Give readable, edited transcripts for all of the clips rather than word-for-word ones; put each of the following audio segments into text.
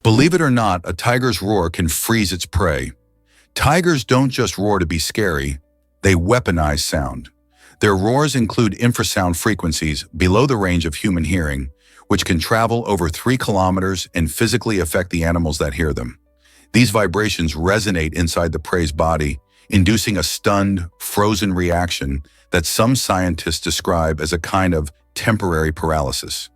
Believe it or not, a tiger's roar can freeze its prey. Tigers don't just roar to be scary, they weaponize sound. Their roars include infrasound frequencies below the range of human hearing, which can travel over 3 kilometers and physically affect the animals that hear them. These vibrations resonate inside the prey's body, inducing a stunned, frozen reaction that some scientists describe as a kind of temporary paralysis.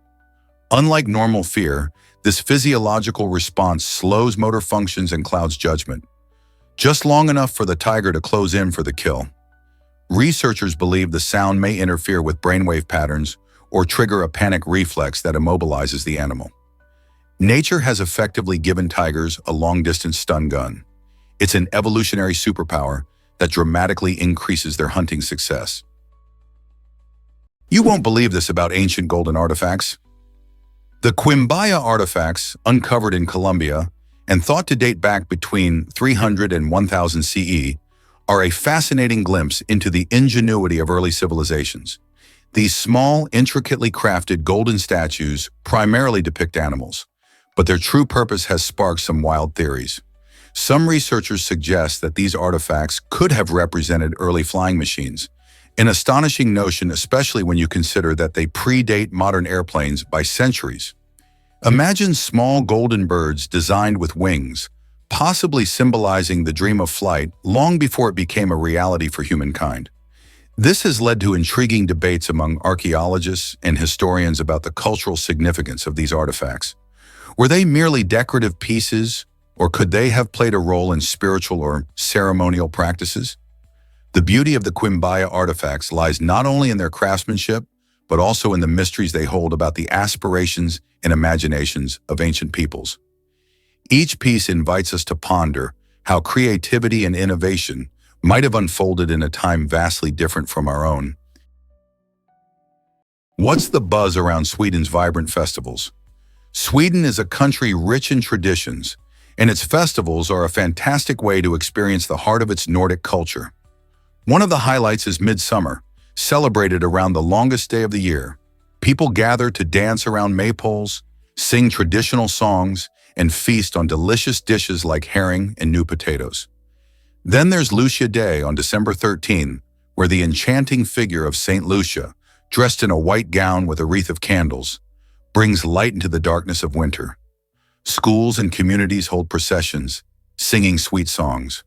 Unlike normal fear, this physiological response slows motor functions and clouds judgment, just long enough for the tiger to close in for the kill. Researchers believe the sound may interfere with brainwave patterns or trigger a panic reflex that immobilizes the animal. Nature has effectively given tigers a long-distance stun gun. It's an evolutionary superpower that dramatically increases their hunting success. You won't believe this about ancient golden artifacts. The Quimbaya artifacts, uncovered in Colombia and thought to date back between 300 and 1000 CE, are a fascinating glimpse into the ingenuity of early civilizations. These small, intricately crafted golden statues primarily depict animals, but their true purpose has sparked some wild theories. Some researchers suggest that these artifacts could have represented early flying machines, an astonishing notion especially when you consider that they predate modern airplanes by centuries. Imagine small golden birds designed with wings, possibly symbolizing the dream of flight long before it became a reality for humankind. This has led to intriguing debates among archaeologists and historians about the cultural significance of these artifacts. Were they merely decorative pieces, or could they have played a role in spiritual or ceremonial practices? The beauty of the Quimbaya artifacts lies not only in their craftsmanship, but also in the mysteries they hold about the aspirations and imaginations of ancient peoples. Each piece invites us to ponder how creativity and innovation might have unfolded in a time vastly different from our own. What's the buzz around Sweden's vibrant festivals? Sweden is a country rich in traditions, and its festivals are a fantastic way to experience the heart of its Nordic culture. One of the highlights is Midsummer, celebrated around the longest day of the year. People gather to dance around maypoles, sing traditional songs, and feast on delicious dishes like herring and new potatoes. Then there's Lucia Day on December 13, where the enchanting figure of Saint Lucia, dressed in a white gown with a wreath of candles, brings light into the darkness of winter. Schools and communities hold processions, singing sweet songs.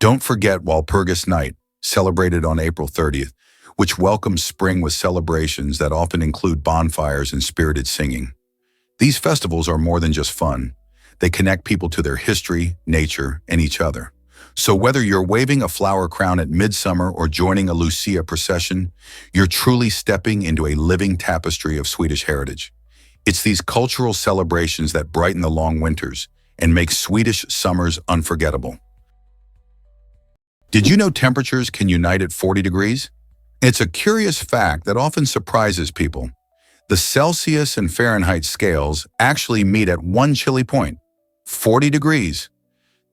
Don't forget Walpurgis Night, celebrated on April 30th, which welcomes spring with celebrations that often include bonfires and spirited singing. These festivals are more than just fun. They connect people to their history, nature, and each other. So whether you're waving a flower crown at midsummer or joining a Lucia procession, you're truly stepping into a living tapestry of Swedish heritage. It's these cultural celebrations that brighten the long winters and make Swedish summers unforgettable. Did you know temperatures can unite at 40 degrees? It's a curious fact that often surprises people. The Celsius and Fahrenheit scales actually meet at one chilly point, 40 degrees.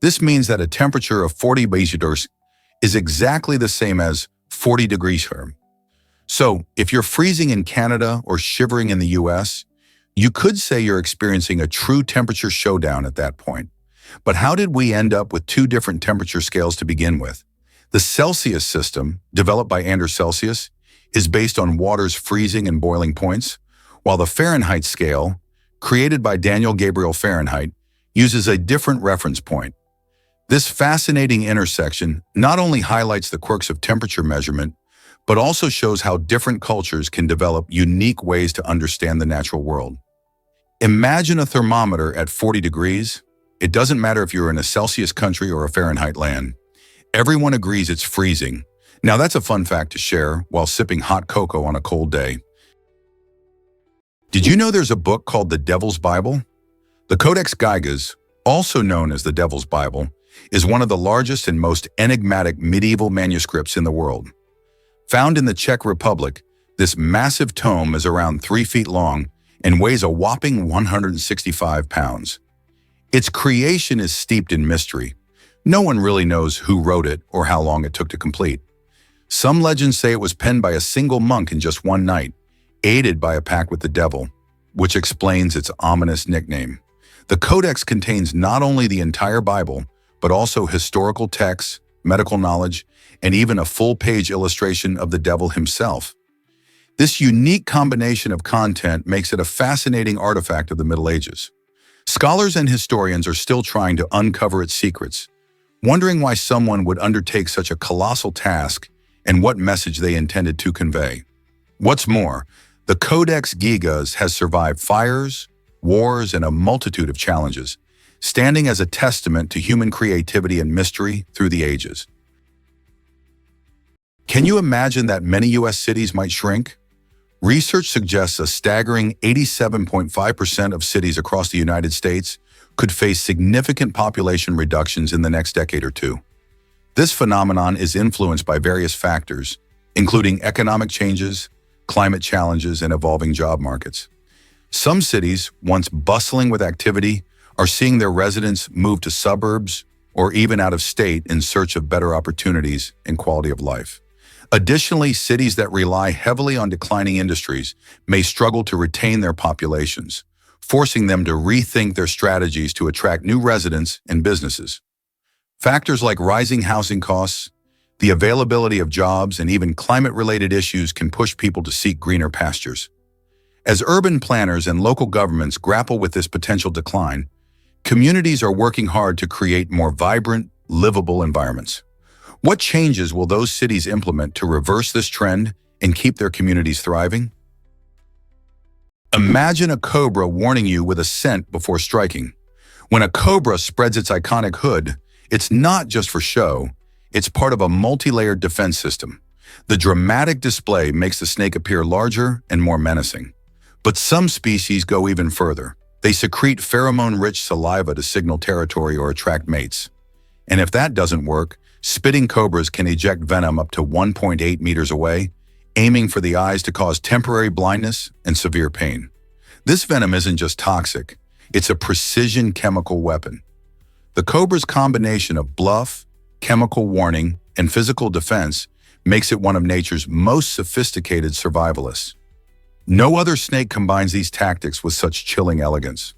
This means that a temperature of 40 Celsius is exactly the same as 40 degrees Fahrenheit. So, if you're freezing in Canada or shivering in the US, you could say you're experiencing a true temperature showdown at that point. But how did we end up with two different temperature scales to begin with? The Celsius system, developed by Anders Celsius, is based on water's freezing and boiling points, while the Fahrenheit scale, created by Daniel Gabriel Fahrenheit, uses a different reference point. This fascinating intersection not only highlights the quirks of temperature measurement, but also shows how different cultures can develop unique ways to understand the natural world. Imagine a thermometer at 40 degrees. It doesn't matter if you're in a Celsius country or a Fahrenheit land. Everyone agrees it's freezing. Now that's a fun fact to share while sipping hot cocoa on a cold day. Did you know there's a book called The Devil's Bible? The Codex Gigas, also known as the Devil's Bible, is one of the largest and most enigmatic medieval manuscripts in the world. Found in the Czech Republic, this massive tome is around 3 feet long and weighs a whopping 165 pounds. Its creation is steeped in mystery. No one really knows who wrote it or how long it took to complete. Some legends say it was penned by a single monk in just one night, aided by a pact with the devil, which explains its ominous nickname. The codex contains not only the entire Bible, but also historical texts, medical knowledge, and even a full-page illustration of the devil himself. This unique combination of content makes it a fascinating artifact of the Middle Ages. Scholars and historians are still trying to uncover its secrets, wondering why someone would undertake such a colossal task and what message they intended to convey. What's more, the Codex Gigas has survived fires, wars, and a multitude of challenges, standing as a testament to human creativity and mystery through the ages. Can you imagine that many U.S. cities might shrink? Research suggests a staggering 87.5% of cities across the United States could face significant population reductions in the next decade or two. This phenomenon is influenced by various factors, including economic changes, climate challenges, and evolving job markets. Some cities, once bustling with activity, are seeing their residents move to suburbs or even out of state in search of better opportunities and quality of life. Additionally, cities that rely heavily on declining industries may struggle to retain their populations, forcing them to rethink their strategies to attract new residents and businesses. Factors like rising housing costs, the availability of jobs, and even climate-related issues can push people to seek greener pastures. As urban planners and local governments grapple with this potential decline, communities are working hard to create more vibrant, livable environments. What changes will those cities implement to reverse this trend and keep their communities thriving? Imagine a cobra warning you with a scent before striking. When a cobra spreads its iconic hood, it's not just for show, it's part of a multi-layered defense system. The dramatic display makes the snake appear larger and more menacing. But some species go even further. They secrete pheromone-rich saliva to signal territory or attract mates. And if that doesn't work, spitting cobras can eject venom up to 1.8 meters away, aiming for the eyes to cause temporary blindness and severe pain. This venom isn't just toxic, it's a precision chemical weapon. The cobra's combination of bluff, chemical warning, and physical defense makes it one of nature's most sophisticated survivalists. No other snake combines these tactics with such chilling elegance.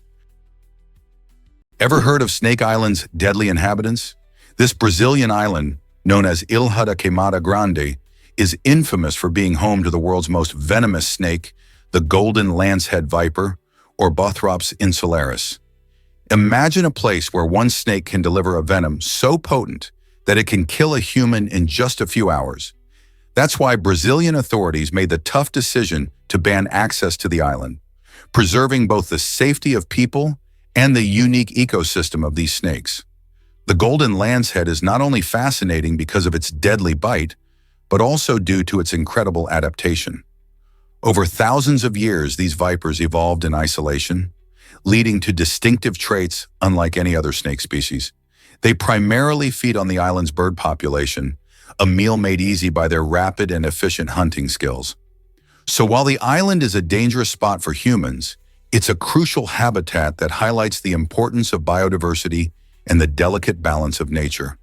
Ever heard of Snake Island's deadly inhabitants? This Brazilian island, known as Ilha da Queimada Grande, is infamous for being home to the world's most venomous snake, the golden lancehead viper, or Bothrops insularis. Imagine a place where one snake can deliver a venom so potent that it can kill a human in just a few hours. That's why Brazilian authorities made the tough decision to ban access to the island, preserving both the safety of people and the unique ecosystem of these snakes. The golden lancehead is not only fascinating because of its deadly bite, but also due to its incredible adaptation. Over thousands of years, these vipers evolved in isolation, leading to distinctive traits unlike any other snake species. They primarily feed on the island's bird population, a meal made easy by their rapid and efficient hunting skills. So while the island is a dangerous spot for humans, it's a crucial habitat that highlights the importance of biodiversity and the delicate balance of nature.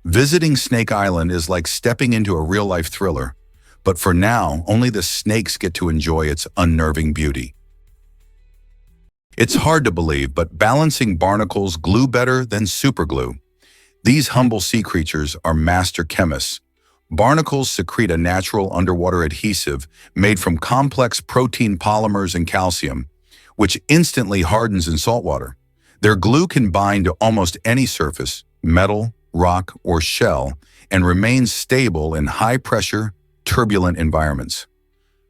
Visiting Snake Island is like stepping into a real-life thriller, but for now, only the snakes get to enjoy its unnerving beauty. It's hard to believe, but balancing barnacles glue better than superglue. These humble sea creatures are master chemists. Barnacles secrete a natural underwater adhesive made from complex protein polymers and calcium, which instantly hardens in saltwater. Their glue can bind to almost any surface, metal, rock, or shell, and remains stable in high-pressure, turbulent environments.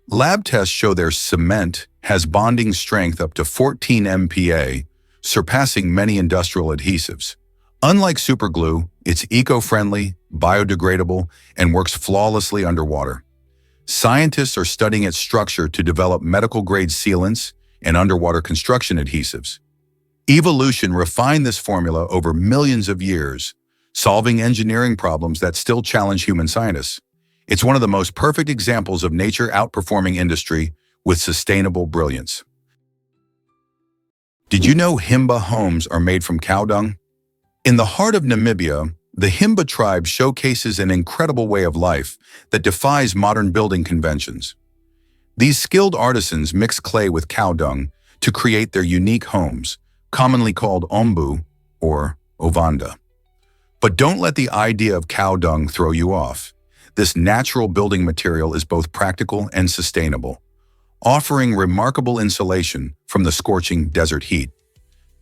Lab tests show their cement has bonding strength up to 14 MPa, surpassing many industrial adhesives. Unlike superglue, it's eco-friendly, biodegradable, and works flawlessly underwater. Scientists are studying its structure to develop medical-grade sealants and underwater construction adhesives. Evolution refined this formula over millions of years, solving engineering problems that still challenge human scientists. It's one of the most perfect examples of nature outperforming industry with sustainable brilliance. Did you know Hima homes are made from cow dung? In the heart of Namibia, the Himba tribe showcases an incredible way of life that defies modern building conventions. These skilled artisans mix clay with cow dung to create their unique homes, commonly called ombu or ovanda. But don't let the idea of cow dung throw you off. This natural building material is both practical and sustainable, offering remarkable insulation from the scorching desert heat.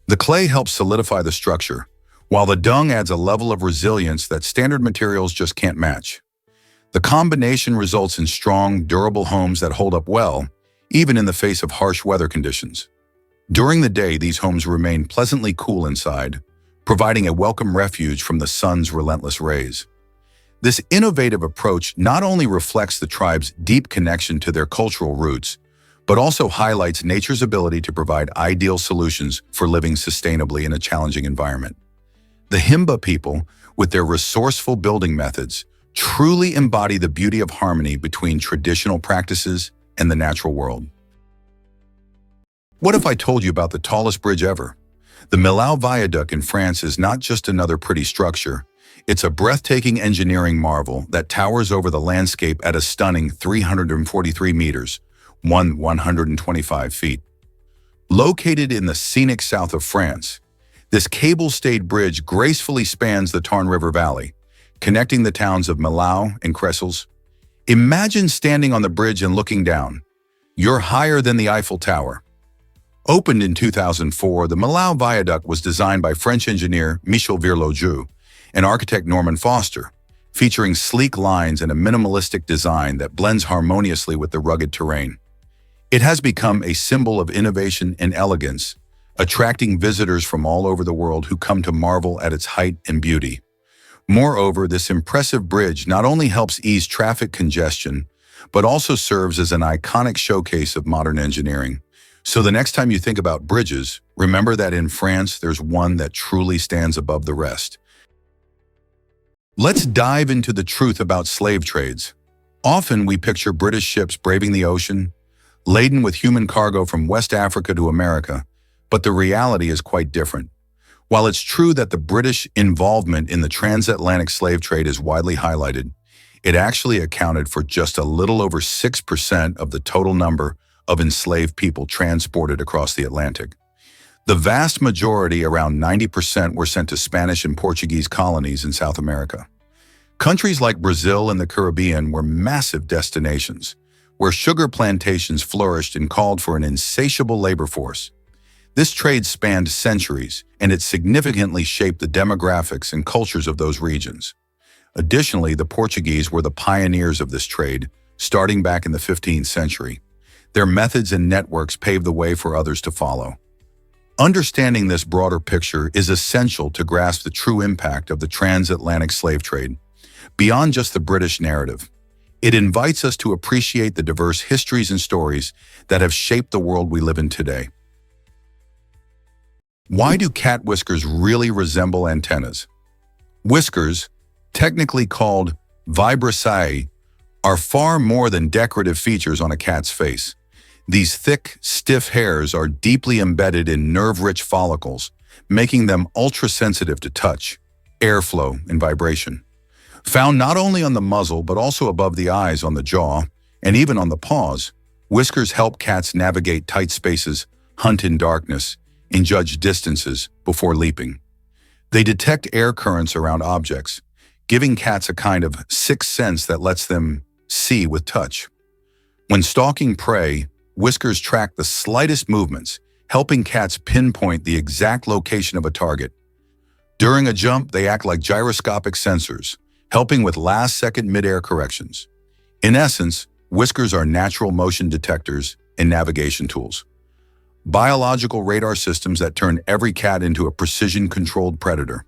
The clay helps solidify the structure, while the dung adds a level of resilience that standard materials just can't match. The combination results in strong, durable homes that hold up well, even in the face of harsh weather conditions. During the day, these homes remain pleasantly cool inside, providing a welcome refuge from the sun's relentless rays. This innovative approach not only reflects the tribe's deep connection to their cultural roots, but also highlights nature's ability to provide ideal solutions for living sustainably in a challenging environment. The Himba people, with their resourceful building methods, truly embody the beauty of harmony between traditional practices and the natural world. What if I told you about the tallest bridge ever? The Millau Viaduct in France is not just another pretty structure. It's a breathtaking engineering marvel that towers over the landscape at a stunning 343 meters, 125 feet. Located in the scenic south of France, this cable-stayed bridge gracefully spans the Tarn River Valley, connecting the towns of Millau and Cressels. Imagine standing on the bridge and looking down. You're higher than the Eiffel Tower. Opened in 2004, the Millau Viaduct was designed by French engineer Michel Virloju and architect Norman Foster, featuring sleek lines and a minimalistic design that blends harmoniously with the rugged terrain. It has become a symbol of innovation and elegance, attracting visitors from all over the world who come to marvel at its height and beauty. Moreover, this impressive bridge not only helps ease traffic congestion, but also serves as an iconic showcase of modern engineering. So the next time you think about bridges, remember that in France, there's one that truly stands above the rest. Let's dive into the truth about slave trades. Often we picture British ships braving the ocean, laden with human cargo from West Africa to America, but the reality is quite different. While it's true that the British involvement in the transatlantic slave trade is widely highlighted, it actually accounted for just a little over 6% of the total number of enslaved people transported across the Atlantic. The vast majority, around 90%, were sent to Spanish and Portuguese colonies in South America. Countries like Brazil and the Caribbean were massive destinations, where sugar plantations flourished and called for an insatiable labor force. This trade spanned centuries, and it significantly shaped the demographics and cultures of those regions. Additionally, the Portuguese were the pioneers of this trade, starting back in the 15th century. Their methods and networks paved the way for others to follow. Understanding this broader picture is essential to grasp the true impact of the transatlantic slave trade. Beyond just the British narrative, it invites us to appreciate the diverse histories and stories that have shaped the world we live in today. Why do cat whiskers really resemble antennas? Whiskers, technically called vibrissae, are far more than decorative features on a cat's face. These thick, stiff hairs are deeply embedded in nerve-rich follicles, making them ultra-sensitive to touch, airflow, and vibration. Found not only on the muzzle but also above the eyes, on the jaw, and even on the paws, whiskers help cats navigate tight spaces, hunt in darkness, and judge distances before leaping. They detect air currents around objects, giving cats a kind of sixth sense that lets them see with touch. When stalking prey, whiskers track the slightest movements, helping cats pinpoint the exact location of a target. During a jump, they act like gyroscopic sensors, helping with last-second mid-air corrections. In essence, whiskers are natural motion detectors and navigation tools. Biological radar systems that turn every cat into a precision-controlled predator.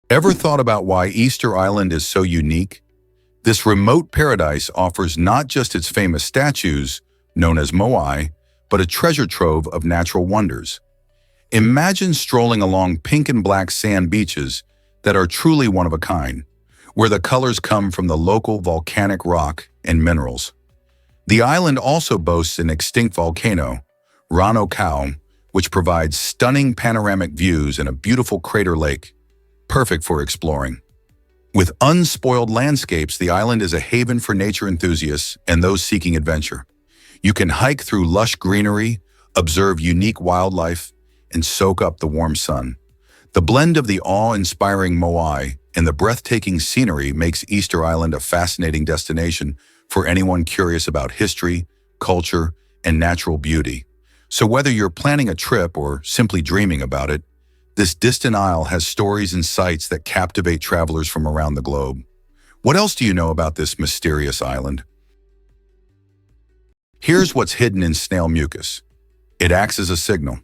Ever thought about why Easter Island is so unique? This remote paradise offers not just its famous statues, known as moai, but a treasure trove of natural wonders. Imagine strolling along pink and black sand beaches that are truly one of a kind, where the colors come from the local volcanic rock and minerals. The island also boasts an extinct volcano, Rano Kau, which provides stunning panoramic views and a beautiful crater lake, perfect for exploring. With unspoiled landscapes, the island is a haven for nature enthusiasts and those seeking adventure. You can hike through lush greenery, observe unique wildlife, and soak up the warm sun. The blend of the awe-inspiring moai and the breathtaking scenery makes Easter Island a fascinating destination for anyone curious about history, culture, and natural beauty. So whether you're planning a trip or simply dreaming about it, this distant isle has stories and sights that captivate travelers from around the globe. What else do you know about this mysterious island? Here's what's hidden in snail mucus. It acts as a signal.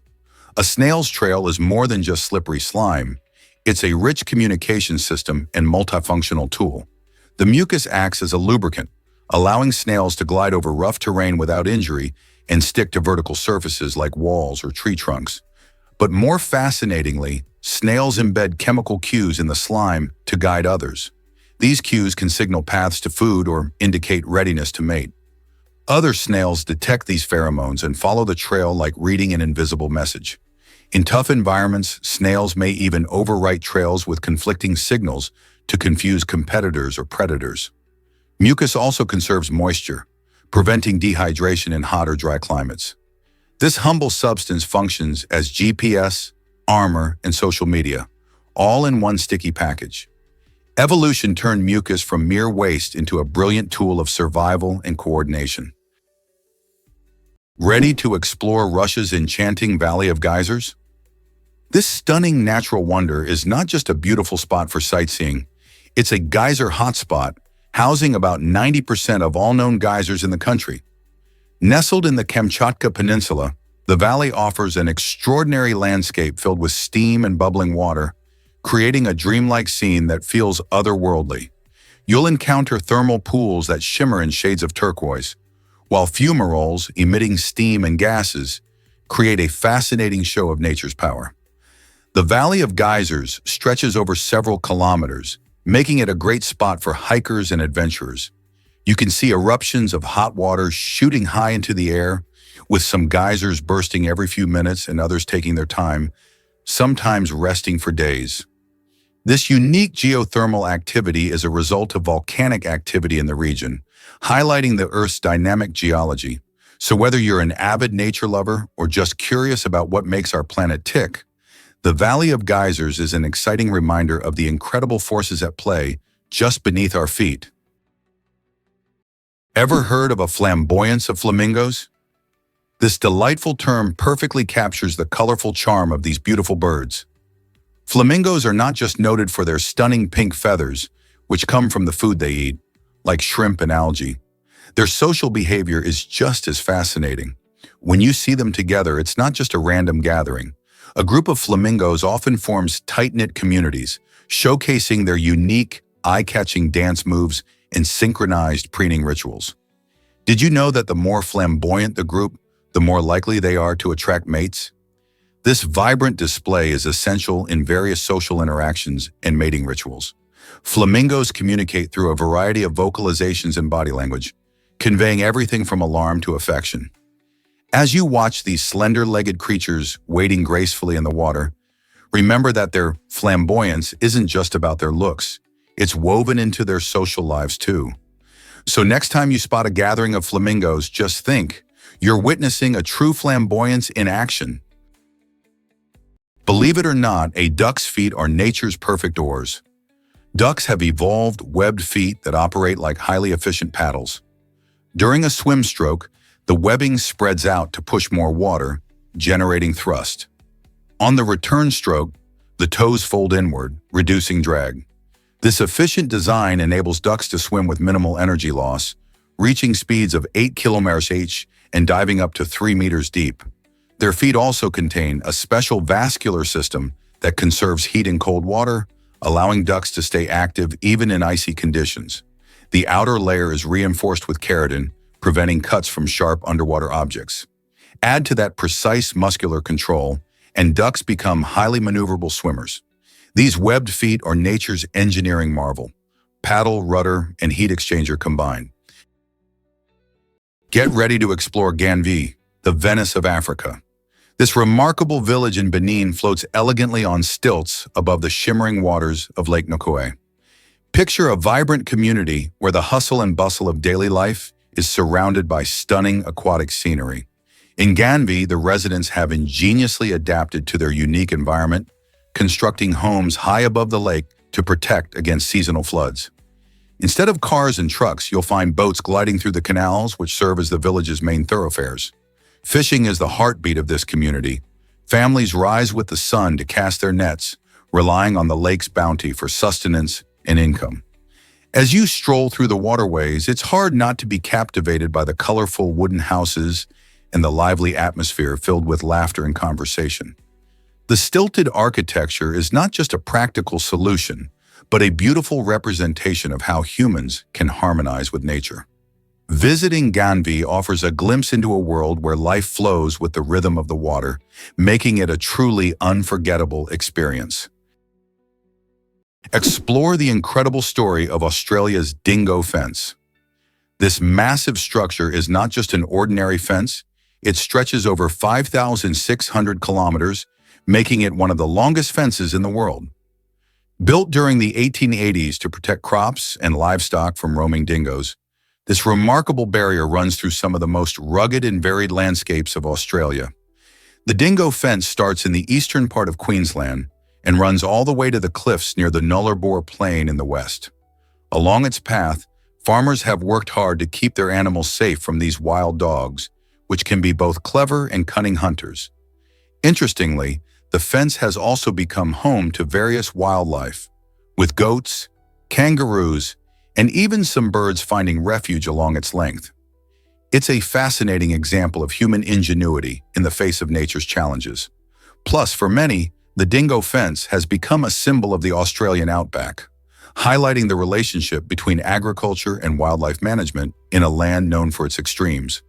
A snail's trail is more than just slippery slime. It's a rich communication system and multifunctional tool. The mucus acts as a lubricant, allowing snails to glide over rough terrain without injury and stick to vertical surfaces like walls or tree trunks. But more fascinatingly, snails embed chemical cues in the slime to guide others. These cues can signal paths to food or indicate readiness to mate. Other snails detect these pheromones and follow the trail like reading an invisible message. In tough environments, snails may even overwrite trails with conflicting signals to confuse competitors or predators. Mucus also conserves moisture, preventing dehydration in hot or dry climates. This humble substance functions as GPS, armor, and social media, all in one sticky package. Evolution turned mucus from mere waste into a brilliant tool of survival and coordination. Ready to explore Russia's enchanting Valley of Geysers? This stunning natural wonder is not just a beautiful spot for sightseeing, it's a geyser hotspot housing about 90% of all known geysers in the country. Nestled in the Kamchatka Peninsula, the valley offers an extraordinary landscape filled with steam and bubbling water, creating a dreamlike scene that feels otherworldly. You'll encounter thermal pools that shimmer in shades of turquoise, while fumaroles, emitting steam and gases, create a fascinating show of nature's power. The Valley of Geysers stretches over several kilometers, making it a great spot for hikers and adventurers. You can see eruptions of hot water shooting high into the air, with some geysers bursting every few minutes and others taking their time, sometimes resting for days. This unique geothermal activity is a result of volcanic activity in the region, highlighting the Earth's dynamic geology. So whether you're an avid nature lover or just curious about what makes our planet tick, the Valley of Geysers is an exciting reminder of the incredible forces at play just beneath our feet. Ever heard of a flamboyance of flamingos? This delightful term perfectly captures the colorful charm of these beautiful birds. Flamingos are not just noted for their stunning pink feathers, which come from the food they eat, like shrimp and algae. Their social behavior is just as fascinating. When you see them together, it's not just a random gathering. A group of flamingos often forms tight-knit communities, showcasing their unique, eye-catching dance moves and synchronized preening rituals. Did you know that the more flamboyant the group, the more likely they are to attract mates? This vibrant display is essential in various social interactions and mating rituals. Flamingos communicate through a variety of vocalizations and body language, conveying everything from alarm to affection. As you watch these slender-legged creatures wading gracefully in the water, remember that their flamboyance isn't just about their looks. It's woven into their social lives too. So next time you spot a gathering of flamingos, just think, you're witnessing a true flamboyance in action. Believe it or not, a duck's feet are nature's perfect oars. Ducks have evolved webbed feet that operate like highly efficient paddles. During a swim stroke, the webbing spreads out to push more water, generating thrust. On the return stroke, the toes fold inward, reducing drag. This efficient design enables ducks to swim with minimal energy loss, reaching speeds of 8 km/h and diving up to 3 meters deep. Their feet also contain a special vascular system that conserves heat in cold water, allowing ducks to stay active even in icy conditions. The outer layer is reinforced with keratin, preventing cuts from sharp underwater objects. Add to that precise muscular control, and ducks become highly maneuverable swimmers. These webbed feet are nature's engineering marvel, paddle, rudder, and heat exchanger combined. Get ready to explore Ganvi, the Venice of Africa. This remarkable village in Benin floats elegantly on stilts above the shimmering waters of Lake Nkoe. Picture a vibrant community where the hustle and bustle of daily life is surrounded by stunning aquatic scenery. In Ganvi, the residents have ingeniously adapted to their unique environment, constructing homes high above the lake to protect against seasonal floods. Instead of cars and trucks, you'll find boats gliding through the canals, which serve as the village's main thoroughfares. Fishing is the heartbeat of this community. Families rise with the sun to cast their nets, relying on the lake's bounty for sustenance and income. As you stroll through the waterways, it's hard not to be captivated by the colorful wooden houses and the lively atmosphere filled with laughter and conversation. The stilted architecture is not just a practical solution, but a beautiful representation of how humans can harmonize with nature. Visiting Ganvi offers a glimpse into a world where life flows with the rhythm of the water, making it a truly unforgettable experience. Explore the incredible story of Australia's Dingo Fence. This massive structure is not just an ordinary fence, it stretches over 5,600 kilometers, making it one of the longest fences in the world. Built during the 1880s to protect crops and livestock from roaming dingoes, this remarkable barrier runs through some of the most rugged and varied landscapes of Australia. The Dingo Fence starts in the eastern part of Queensland and runs all the way to the cliffs near the Nullarbor Plain in the west. Along its path, farmers have worked hard to keep their animals safe from these wild dogs, which can be both clever and cunning hunters. Interestingly, the fence has also become home to various wildlife, with goats, kangaroos, and even some birds finding refuge along its length. It's a fascinating example of human ingenuity in the face of nature's challenges. Plus, for many, the Dingo Fence has become a symbol of the Australian outback, highlighting the relationship between agriculture and wildlife management in a land known for its extremes.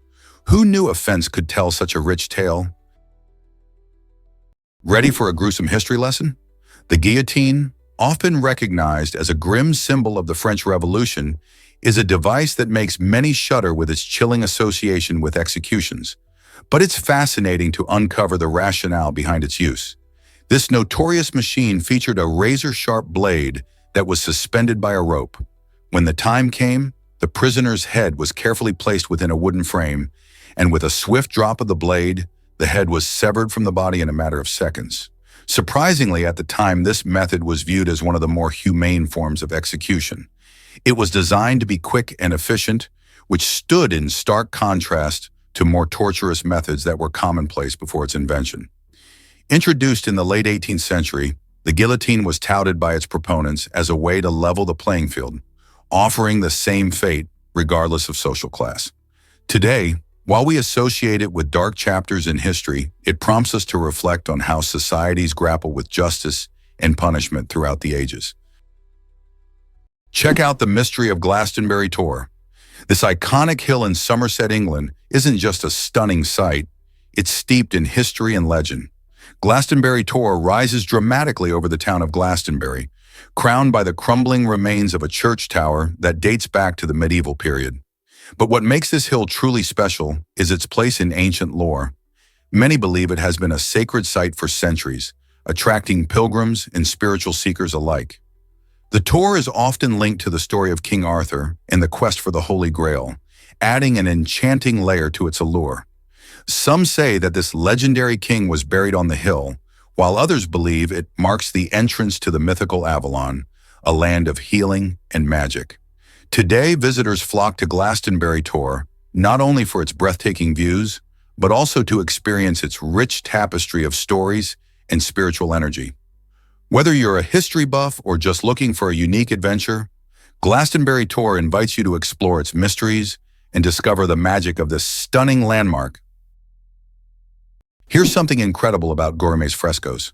Who knew a fence could tell such a rich tale? Ready for a gruesome history lesson? The guillotine, often recognized as a grim symbol of the French Revolution, is a device that makes many shudder with its chilling association with executions. But it's fascinating to uncover the rationale behind its use. This notorious machine featured a razor-sharp blade that was suspended by a rope. When the time came, the prisoner's head was carefully placed within a wooden frame, and with a swift drop of the blade, the head was severed from the body in a matter of seconds. Surprisingly, at the time, this method was viewed as one of the more humane forms of execution. It was designed to be quick and efficient, which stood in stark contrast to more torturous methods that were commonplace before its invention. Introduced in the late 18th century, the guillotine was touted by its proponents as a way to level the playing field, offering the same fate regardless of social class. Today, while we associate it with dark chapters in history, it prompts us to reflect on how societies grapple with justice and punishment throughout the ages. Check out the mystery of Glastonbury Tour. This iconic hill in Somerset, England, isn't just a stunning sight, it's steeped in history and legend. Glastonbury Tour rises dramatically over the town of Glastonbury, crowned by the crumbling remains of a church tower that dates back to the medieval period. But what makes this hill truly special is its place in ancient lore. Many believe it has been a sacred site for centuries, attracting pilgrims and spiritual seekers alike. The tour is often linked to the story of King Arthur and the quest for the Holy Grail, adding an enchanting layer to its allure. Some say that this legendary king was buried on the hill, while others believe it marks the entrance to the mythical Avalon, a land of healing and magic. Today, visitors flock to Glastonbury Tour, not only for its breathtaking views, but also to experience its rich tapestry of stories and spiritual energy. Whether you're a history buff or just looking for a unique adventure, Glastonbury Tour invites you to explore its mysteries and discover the magic of this stunning landmark. Here's something incredible about Gores Frescoes.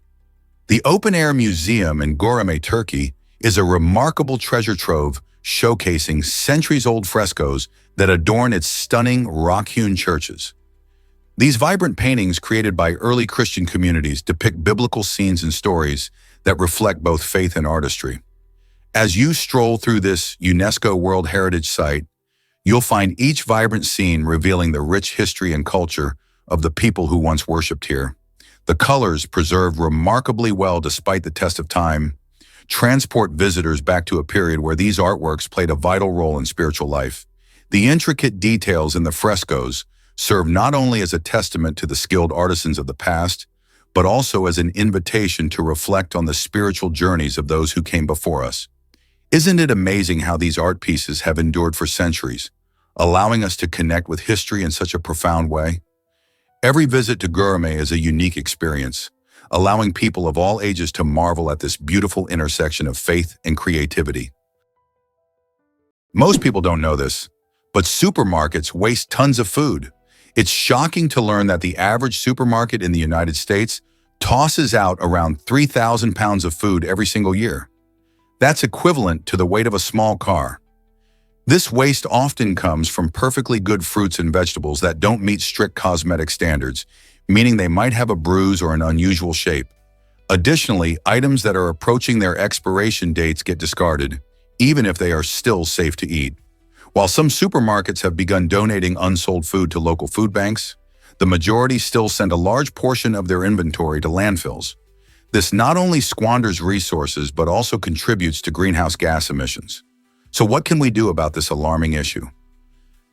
The open-air museum in Gores, Turkey, is a remarkable treasure trove showcasing centuries-old frescoes that adorn its stunning rock-hewn churches. These vibrant paintings created by early Christian communities depict biblical scenes and stories that reflect both faith and artistry. As you stroll through this UNESCO World Heritage Site, you'll find each vibrant scene revealing the rich history and culture of the people who once worshipped here. The colors, preserved remarkably well despite the test of time, transport visitors back to a period where these artworks played a vital role in spiritual life. The intricate details in the frescoes, serve not only as a testament to the skilled artisans of the past, but also as an invitation to reflect on the spiritual journeys of those who came before us. Isn't it amazing how these art pieces have endured for centuries, allowing us to connect with history in such a profound way? Every visit to Gurme is a unique experience, allowing people of all ages to marvel at this beautiful intersection of faith and creativity. Most people don't know this, but supermarkets waste tons of food. It's shocking to learn that the average supermarket in the United States tosses out around 3,000 pounds of food every single year. That's equivalent to the weight of a small car. This waste often comes from perfectly good fruits and vegetables that don't meet strict cosmetic standards, meaning they might have a bruise or an unusual shape. Additionally, items that are approaching their expiration dates get discarded, even if they are still safe to eat. While some supermarkets have begun donating unsold food to local food banks, the majority still send a large portion of their inventory to landfills. This not only squanders resources but also contributes to greenhouse gas emissions. So what can we do about this alarming issue?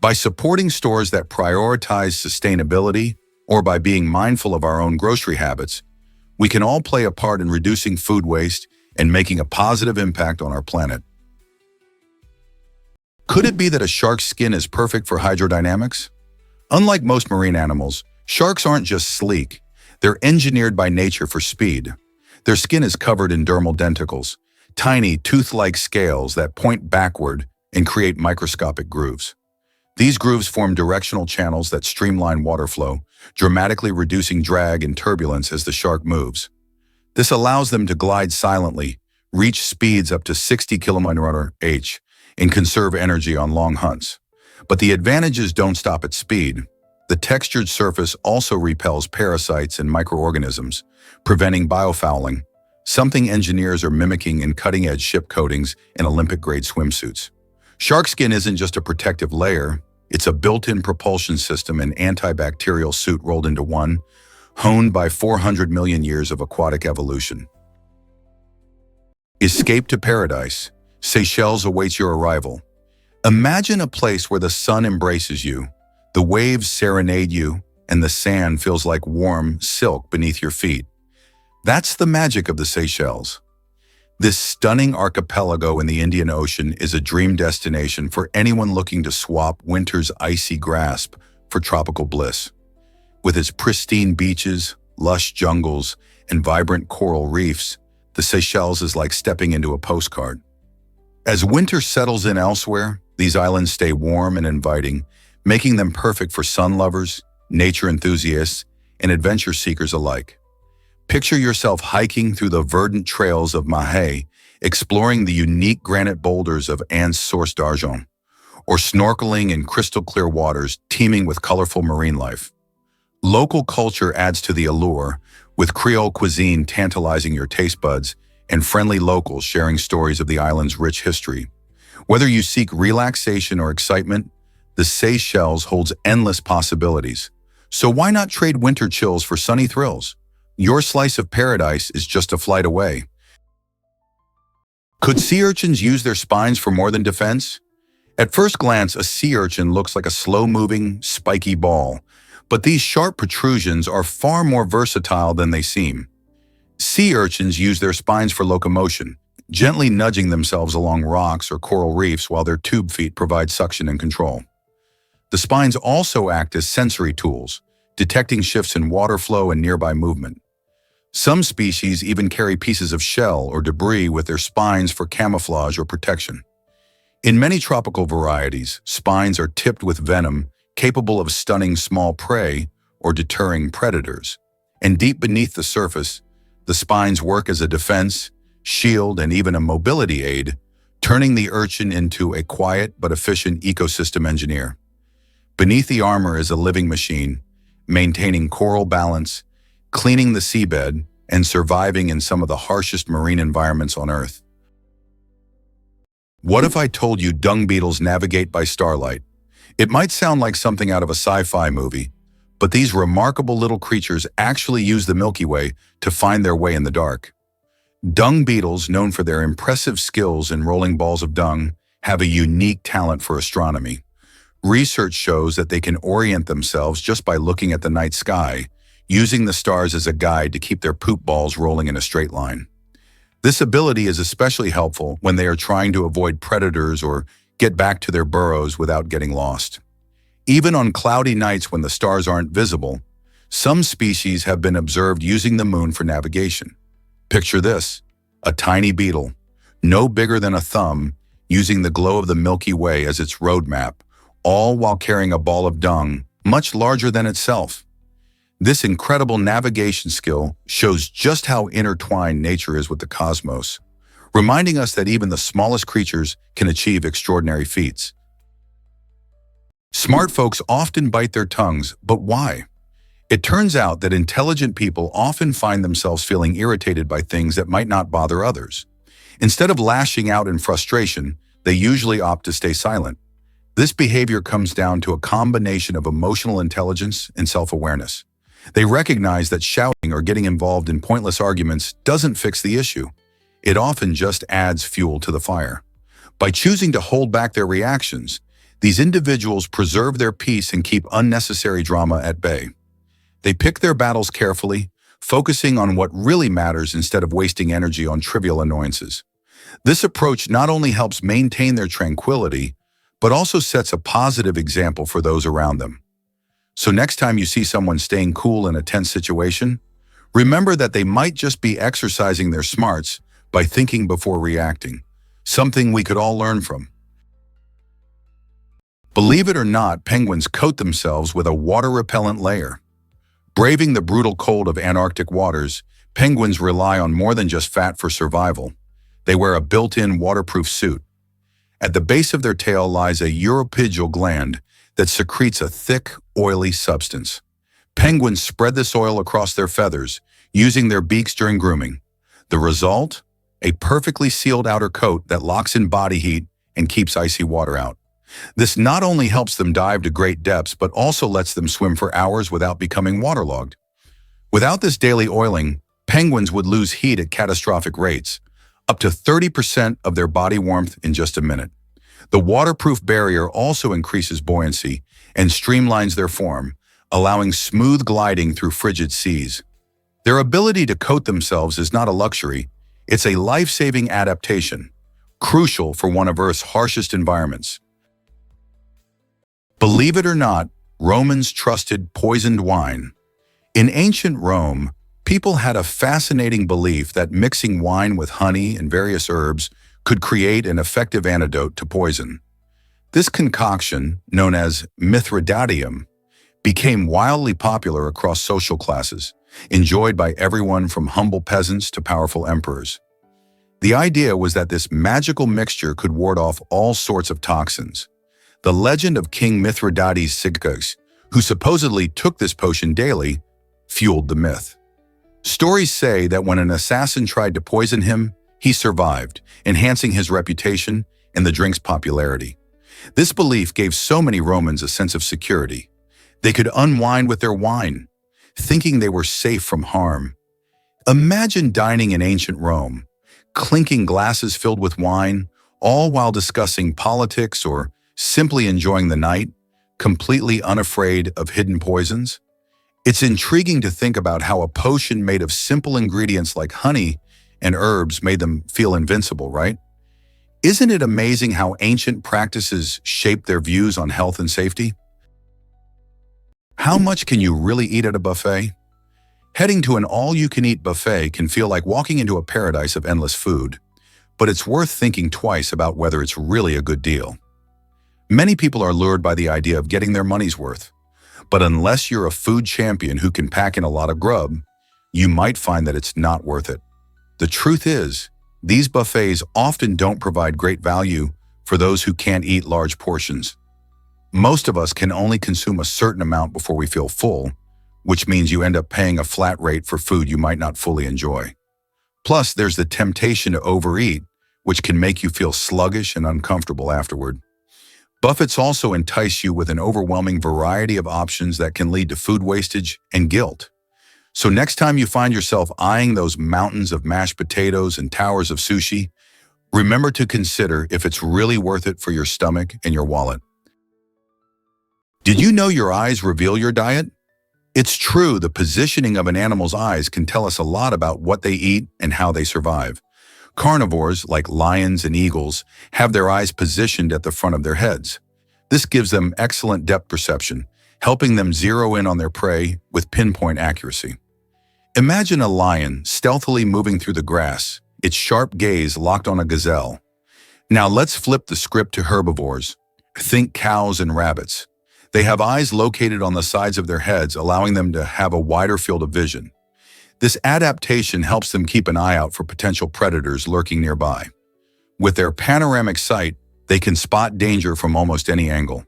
By supporting stores that prioritize sustainability or by being mindful of our own grocery habits, we can all play a part in reducing food waste and making a positive impact on our planet. Could it be that a shark's skin is perfect for hydrodynamics? Unlike most marine animals, sharks aren't just sleek. They're engineered by nature for speed. Their skin is covered in dermal denticles, tiny tooth-like scales that point backward and create microscopic grooves. These grooves form directional channels that streamline water flow, dramatically reducing drag and turbulence as the shark moves. This allows them to glide silently, reach speeds up to 60 km/h, and conserve energy on long hunts. But the advantages don't stop at speed. The textured surface also repels parasites and microorganisms, preventing biofouling, something engineers are mimicking in cutting-edge ship coatings and Olympic-grade swimsuits. Shark skin isn't just a protective layer, it's a built-in propulsion system and antibacterial suit rolled into one, honed by 400 million years of aquatic evolution. Escape to paradise. Seychelles awaits your arrival. Imagine a place where the sun embraces you, the waves serenade you, and the sand feels like warm silk beneath your feet. That's the magic of the Seychelles. This stunning archipelago in the Indian Ocean is a dream destination for anyone looking to swap winter's icy grasp for tropical bliss. With its pristine beaches, lush jungles, and vibrant coral reefs, the Seychelles is like stepping into a postcard. As winter settles in elsewhere, these islands stay warm and inviting, making them perfect for sun lovers, nature enthusiasts, and adventure seekers alike. Picture yourself hiking through the verdant trails of Mahé, exploring the unique granite boulders of Anse Source d'Argent, or snorkeling in crystal-clear waters teeming with colorful marine life. Local culture adds to the allure, with Creole cuisine tantalizing your taste buds and friendly locals sharing stories of the island's rich history. Whether you seek relaxation or excitement, the Seychelles holds endless possibilities. So why not trade winter chills for sunny thrills? Your slice of paradise is just a flight away. Could sea urchins use their spines for more than defense? At first glance, a sea urchin looks like a slow-moving, spiky ball, but these sharp protrusions are far more versatile than they seem. Sea urchins use their spines for locomotion, gently nudging themselves along rocks or coral reefs while their tube feet provide suction and control. The spines also act as sensory tools, detecting shifts in water flow and nearby movement. Some species even carry pieces of shell or debris with their spines for camouflage or protection. In many tropical varieties, spines are tipped with venom, capable of stunning small prey or deterring predators. And deep beneath the surface, the spines work as a defense, shield, and even a mobility aid, turning the urchin into a quiet but efficient ecosystem engineer. Beneath the armor is a living machine, maintaining coral balance, cleaning the seabed, and surviving in some of the harshest marine environments on Earth. What if I told you dung beetles navigate by starlight? It might sound like something out of a sci-fi movie, but these remarkable little creatures actually use the Milky Way to find their way in the dark. Dung beetles, known for their impressive skills in rolling balls of dung, have a unique talent for astronomy. Research shows that they can orient themselves just by looking at the night sky, using the stars as a guide to keep their poop balls rolling in a straight line. This ability is especially helpful when they are trying to avoid predators or get back to their burrows without getting lost. Even on cloudy nights when the stars aren't visible, some species have been observed using the moon for navigation. Picture this: a tiny beetle, no bigger than a thumb, using the glow of the Milky Way as its roadmap, all while carrying a ball of dung much larger than itself. This incredible navigation skill shows just how intertwined nature is with the cosmos, reminding us that even the smallest creatures can achieve extraordinary feats. Smart folks often bite their tongues, but why? It turns out that intelligent people often find themselves feeling irritated by things that might not bother others. Instead of lashing out in frustration, they usually opt to stay silent. This behavior comes down to a combination of emotional intelligence and self-awareness. They recognize that shouting or getting involved in pointless arguments doesn't fix the issue. It often just adds fuel to the fire. By choosing to hold back their reactions, these individuals preserve their peace and keep unnecessary drama at bay. They pick their battles carefully, focusing on what really matters instead of wasting energy on trivial annoyances. This approach not only helps maintain their tranquility, but also sets a positive example for those around them. So next time you see someone staying cool in a tense situation, remember that they might just be exercising their smarts by thinking before reacting, something we could all learn from. Believe it or not, penguins coat themselves with a water-repellent layer. Braving the brutal cold of Antarctic waters, penguins rely on more than just fat for survival. They wear a built-in waterproof suit. At the base of their tail lies a uropygial gland that secretes a thick, oily substance. Penguins spread this oil across their feathers, using their beaks during grooming. The result? A perfectly sealed outer coat that locks in body heat and keeps icy water out. This not only helps them dive to great depths, but also lets them swim for hours without becoming waterlogged. Without this daily oiling, penguins would lose heat at catastrophic rates, up to 30% of their body warmth in just a minute. The waterproof barrier also increases buoyancy and streamlines their form, allowing smooth gliding through frigid seas. Their ability to coat themselves is not a luxury, it's a life-saving adaptation, crucial for one of Earth's harshest environments. Believe it or not, Romans trusted poisoned wine. In ancient Rome, people had a fascinating belief that mixing wine with honey and various herbs could create an effective antidote to poison. This concoction, known as Mithridatium, became wildly popular across social classes, enjoyed by everyone from humble peasants to powerful emperors. The idea was that this magical mixture could ward off all sorts of toxins. The legend of King Mithridates Siggis, who supposedly took this potion daily, fueled the myth. Stories say that when an assassin tried to poison him, he survived, enhancing his reputation and the drink's popularity. This belief gave so many Romans a sense of security. They could unwind with their wine, thinking they were safe from harm. Imagine dining in ancient Rome, clinking glasses filled with wine, all while discussing politics or simply enjoying the night, completely unafraid of hidden poisons. It's intriguing to think about how a potion made of simple ingredients like honey and herbs made them feel invincible, right? Isn't it amazing how ancient practices shaped their views on health and safety? How much can you really eat at a buffet? Heading to an all-you-can-eat buffet can feel like walking into a paradise of endless food, but it's worth thinking twice about whether it's really a good deal. Many people are lured by the idea of getting their money's worth, but unless you're a food champion who can pack in a lot of grub, you might find that it's not worth it. The truth is, these buffets often don't provide great value for those who can't eat large portions. Most of us can only consume a certain amount before we feel full, which means you end up paying a flat rate for food you might not fully enjoy. Plus, there's the temptation to overeat, which can make you feel sluggish and uncomfortable afterward. Buffets also entice you with an overwhelming variety of options that can lead to food wastage and guilt. So next time you find yourself eyeing those mountains of mashed potatoes and towers of sushi, remember to consider if it's really worth it for your stomach and your wallet. Did you know your eyes reveal your diet? It's true, the positioning of an animal's eyes can tell us a lot about what they eat and how they survive. Carnivores, like lions and eagles, have their eyes positioned at the front of their heads. This gives them excellent depth perception, helping them zero in on their prey with pinpoint accuracy. Imagine a lion stealthily moving through the grass, its sharp gaze locked on a gazelle. Now let's flip the script to herbivores. Think cows and rabbits. They have eyes located on the sides of their heads, allowing them to have a wider field of vision. This adaptation helps them keep an eye out for potential predators lurking nearby. With their panoramic sight, they can spot danger from almost any angle,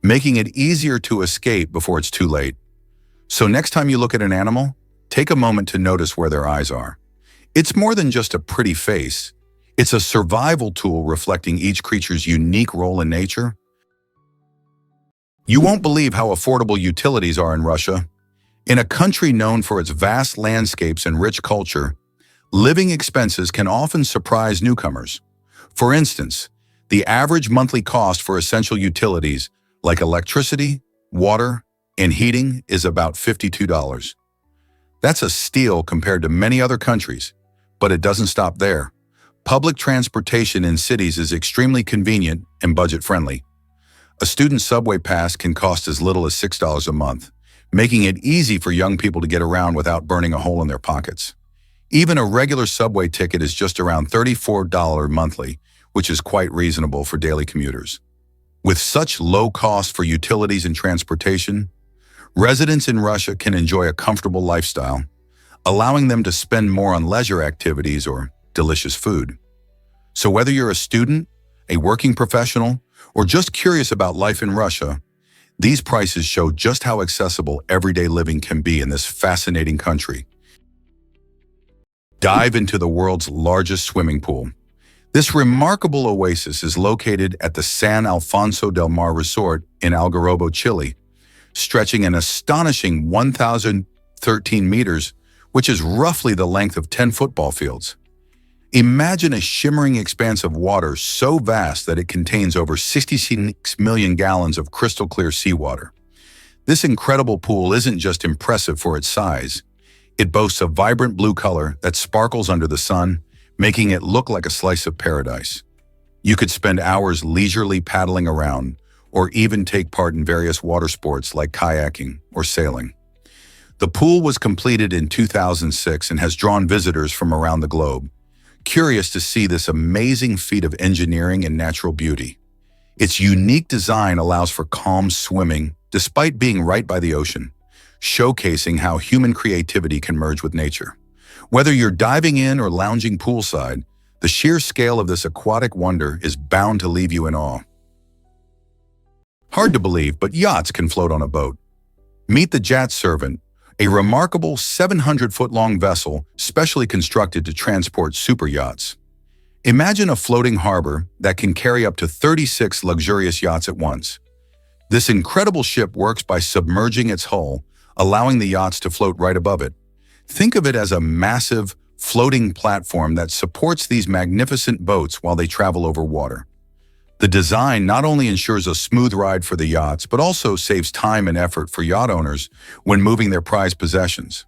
making it easier to escape before it's too late. So next time you look at an animal, take a moment to notice where their eyes are. It's more than just a pretty face. It's a survival tool reflecting each creature's unique role in nature. You won't believe how affordable utilities are in Russia. In a country known for its vast landscapes and rich culture, living expenses can often surprise newcomers. For instance, the average monthly cost for essential utilities like electricity, water, and heating is about $52. That's a steal compared to many other countries, but it doesn't stop there. Public transportation in cities is extremely convenient and budget-friendly. A student subway pass can cost as little as $6 a month, making it easy for young people to get around without burning a hole in their pockets. Even a regular subway ticket is just around $34 monthly, which is quite reasonable for daily commuters. With such low costs for utilities and transportation, residents in Russia can enjoy a comfortable lifestyle, allowing them to spend more on leisure activities or delicious food. So whether you're a student, a working professional, or just curious about life in Russia, these prices show just how accessible everyday living can be in this fascinating country. Dive into the world's largest swimming pool. This remarkable oasis is located at the San Alfonso del Mar Resort in Algarrobo, Chile, stretching an astonishing 1,013 meters, which is roughly the length of 10 football fields. Imagine a shimmering expanse of water so vast that it contains over 66 million gallons of crystal clear seawater. This incredible pool isn't just impressive for its size. It boasts a vibrant blue color that sparkles under the sun, making it look like a slice of paradise. You could spend hours leisurely paddling around, or even take part in various water sports like kayaking or sailing. The pool was completed in 2006 and has drawn visitors from around the globe, curious to see this amazing feat of engineering and natural beauty. Its unique design allows for calm swimming despite being right by the ocean, showcasing how human creativity can merge with nature. Whether you're diving in or lounging poolside, the sheer scale of this aquatic wonder is bound to leave you in awe. Hard to believe, but yachts can float on a boat. Meet the Yacht Servant, a remarkable 700-foot-long vessel specially constructed to transport super yachts. Imagine a floating harbor that can carry up to 36 luxurious yachts at once. This incredible ship works by submerging its hull, allowing the yachts to float right above it. Think of it as a massive, floating platform that supports these magnificent boats while they travel over water. The design not only ensures a smooth ride for the yachts, but also saves time and effort for yacht owners when moving their prized possessions.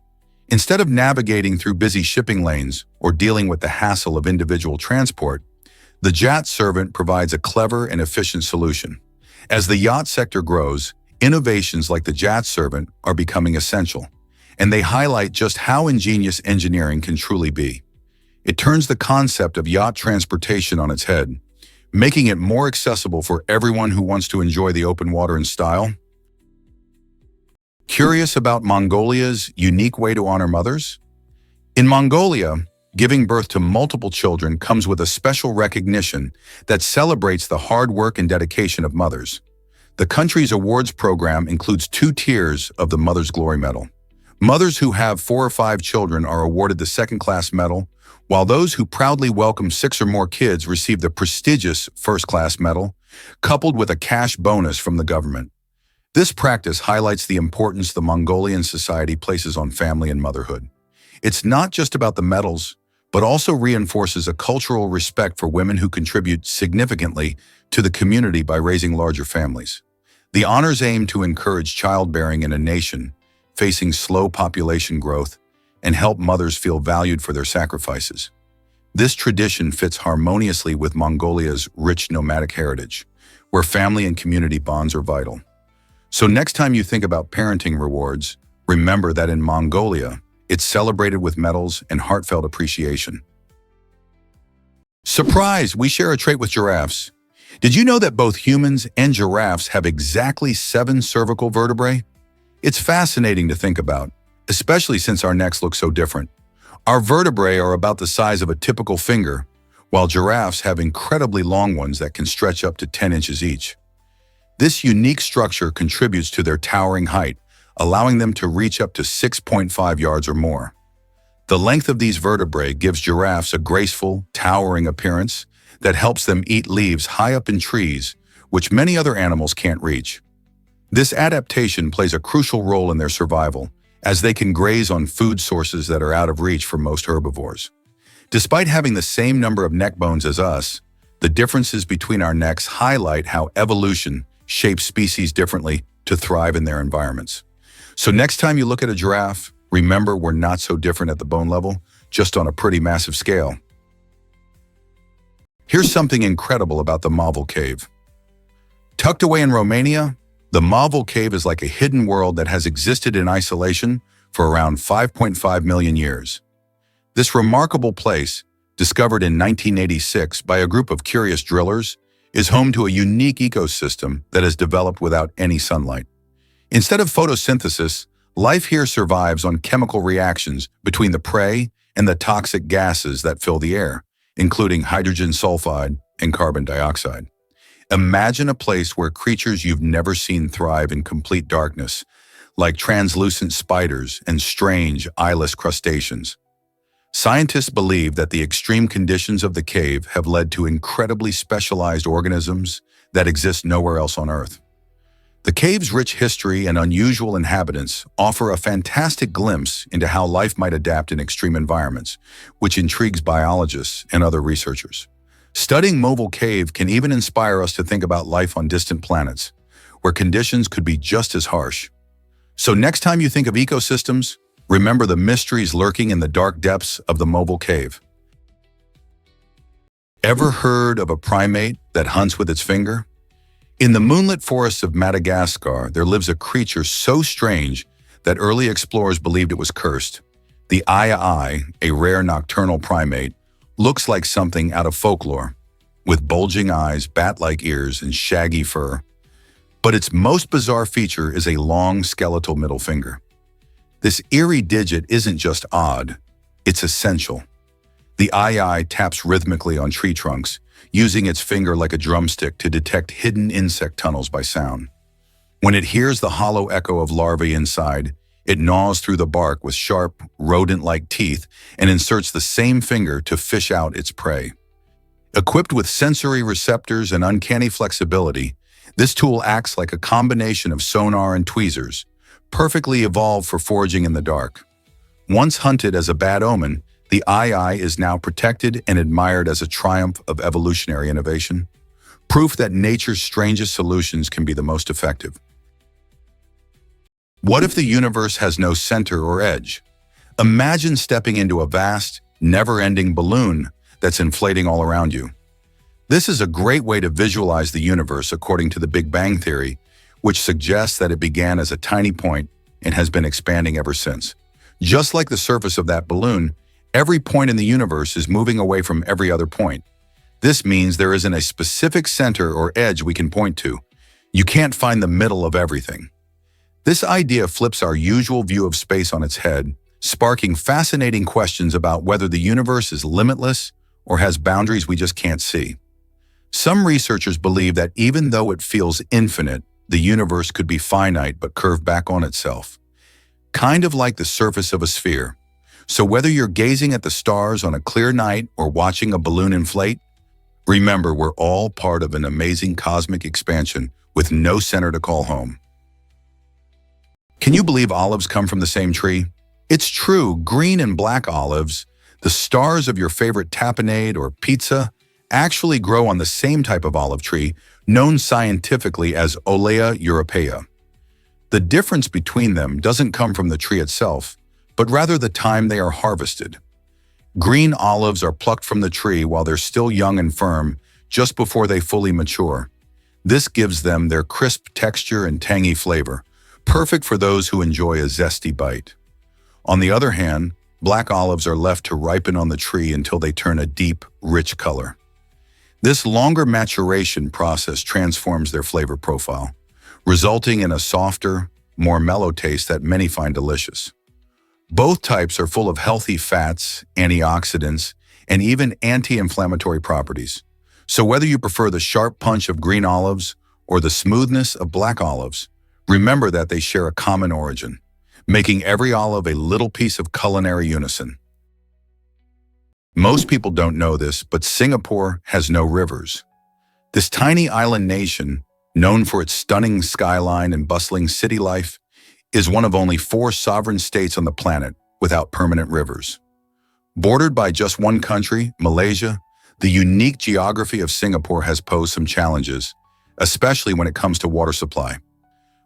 Instead of navigating through busy shipping lanes or dealing with the hassle of individual transport, the Yacht Servant provides a clever and efficient solution. As the yacht sector grows, innovations like the Yacht Servant are becoming essential, and they highlight just how ingenious engineering can truly be. It turns the concept of yacht transportation on its head, making it more accessible for everyone who wants to enjoy the open water in style. Curious about Mongolia's unique way to honor mothers? In Mongolia, giving birth to multiple children comes with a special recognition that celebrates the hard work and dedication of mothers. The country's awards program includes 2 tiers of the Mother's Glory Medal. Mothers who have 4 or 5 children are awarded the second-class medal, while those who proudly welcome 6 or more kids receive the prestigious first-class medal, coupled with a cash bonus from the government. This practice highlights the importance the Mongolian society places on family and motherhood. It's not just about the medals, but also reinforces a cultural respect for women who contribute significantly to the community by raising larger families. The honors aim to encourage childbearing in a nation facing slow population growth and help mothers feel valued for their sacrifices. This tradition fits harmoniously with Mongolia's rich nomadic heritage, where family and community bonds are vital. So next time you think about parenting rewards, remember that in Mongolia, it's celebrated with medals and heartfelt appreciation. Surprise! We share a trait with giraffes. Did you know that both humans and giraffes have exactly 7 cervical vertebrae? It's fascinating to think about, especially since our necks look so different. Our vertebrae are about the size of a typical finger, while giraffes have incredibly long ones that can stretch up to 10 inches each. This unique structure contributes to their towering height, allowing them to reach up to 6.5 yards or more. The length of these vertebrae gives giraffes a graceful, towering appearance that helps them eat leaves high up in trees, which many other animals can't reach. This adaptation plays a crucial role in their survival, as they can graze on food sources that are out of reach for most herbivores. Despite having the same number of neck bones as us, the differences between our necks highlight how evolution shapes species differently to thrive in their environments. So next time you look at a giraffe, remember we're not so different at the bone level, just on a pretty massive scale. Here's something incredible about the Mauvel Cave. Tucked away in Romania, the Mauvel Cave is like a hidden world that has existed in isolation for around 5.5 million years. This remarkable place, discovered in 1986 by a group of curious drillers, is home to a unique ecosystem that has developed without any sunlight. Instead of photosynthesis, life here survives on chemical reactions between the prey and the toxic gases that fill the air, including hydrogen sulfide and carbon dioxide. Imagine a place where creatures you've never seen thrive in complete darkness, like translucent spiders and strange, eyeless crustaceans. Scientists believe that the extreme conditions of the cave have led to incredibly specialized organisms that exist nowhere else on Earth. The cave's rich history and unusual inhabitants offer a fantastic glimpse into how life might adapt in extreme environments, which intrigues biologists and other researchers. Studying Mauvel Cave can even inspire us to think about life on distant planets, where conditions could be just as harsh. So next time you think of ecosystems, remember the mysteries lurking in the dark depths of the Mauvel Cave. Ever heard of a primate that hunts with its finger? In the moonlit forests of Madagascar, there lives a creature so strange that early explorers believed it was cursed. The ai, a rare nocturnal primate, looks like something out of folklore, with bulging eyes, bat-like ears, and shaggy fur. But its most bizarre feature is a long skeletal middle finger. This eerie digit isn't just odd, it's essential. The ai taps rhythmically on tree trunks, using its finger like a drumstick to detect hidden insect tunnels by sound. When it hears the hollow echo of larvae inside, it gnaws through the bark with sharp, rodent-like teeth and inserts the same finger to fish out its prey. Equipped with sensory receptors and uncanny flexibility, this tool acts like a combination of sonar and tweezers, perfectly evolved for foraging in the dark. Once hunted as a bad omen, the ai is now protected and admired as a triumph of evolutionary innovation, proof that nature's strangest solutions can be the most effective. What if the universe has no center or edge? Imagine stepping into a vast, never-ending balloon that's inflating all around you. This is a great way to visualize the universe according to the Big Bang Theory, which suggests that it began as a tiny point and has been expanding ever since. Just like the surface of that balloon, every point in the universe is moving away from every other point. This means there isn't a specific center or edge we can point to. You can't find the middle of everything. This idea flips our usual view of space on its head, sparking fascinating questions about whether the universe is limitless or has boundaries we just can't see. Some researchers believe that even though it feels infinite, the universe could be finite but curve back on itself, kind of like the surface of a sphere. So whether you're gazing at the stars on a clear night or watching a balloon inflate, remember we're all part of an amazing cosmic expansion with no center to call home. Can you believe olives come from the same tree? It's true, green and black olives, the stars of your favorite tapenade or pizza, actually grow on the same type of olive tree, known scientifically as Olea europaea. The difference between them doesn't come from the tree itself, but rather the time they are harvested. Green olives are plucked from the tree while they're still young and firm, just before they fully mature. This gives them their crisp texture and tangy flavor, perfect for those who enjoy a zesty bite. On the other hand, black olives are left to ripen on the tree until they turn a deep, rich color. This longer maturation process transforms their flavor profile, resulting in a softer, more mellow taste that many find delicious. Both types are full of healthy fats, antioxidants, and even anti-inflammatory properties. So whether you prefer the sharp punch of green olives or the smoothness of black olives, remember that they share a common origin, making every olive a little piece of culinary unison. Most people don't know this, but Singapore has no rivers. This tiny island nation, known for its stunning skyline and bustling city life, is one of only 4 sovereign states on the planet without permanent rivers. Bordered by just one country, Malaysia, the unique geography of Singapore has posed some challenges, especially when it comes to water supply.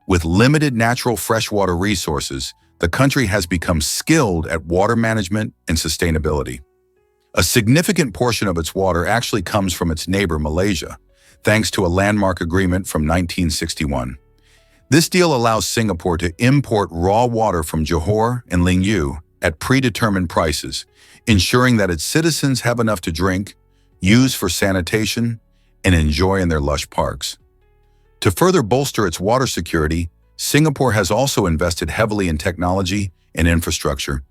With limited natural freshwater resources, the country has become skilled at water management and sustainability. A significant portion of its water actually comes from its neighbor Malaysia, thanks to a landmark agreement from 1961. This deal allows Singapore to import raw water from Johor and Lingyou at predetermined prices, ensuring that its citizens have enough to drink, use for sanitation, and enjoy in their lush parks. To further bolster its water security, Singapore has also invested heavily in technology and infrastructure,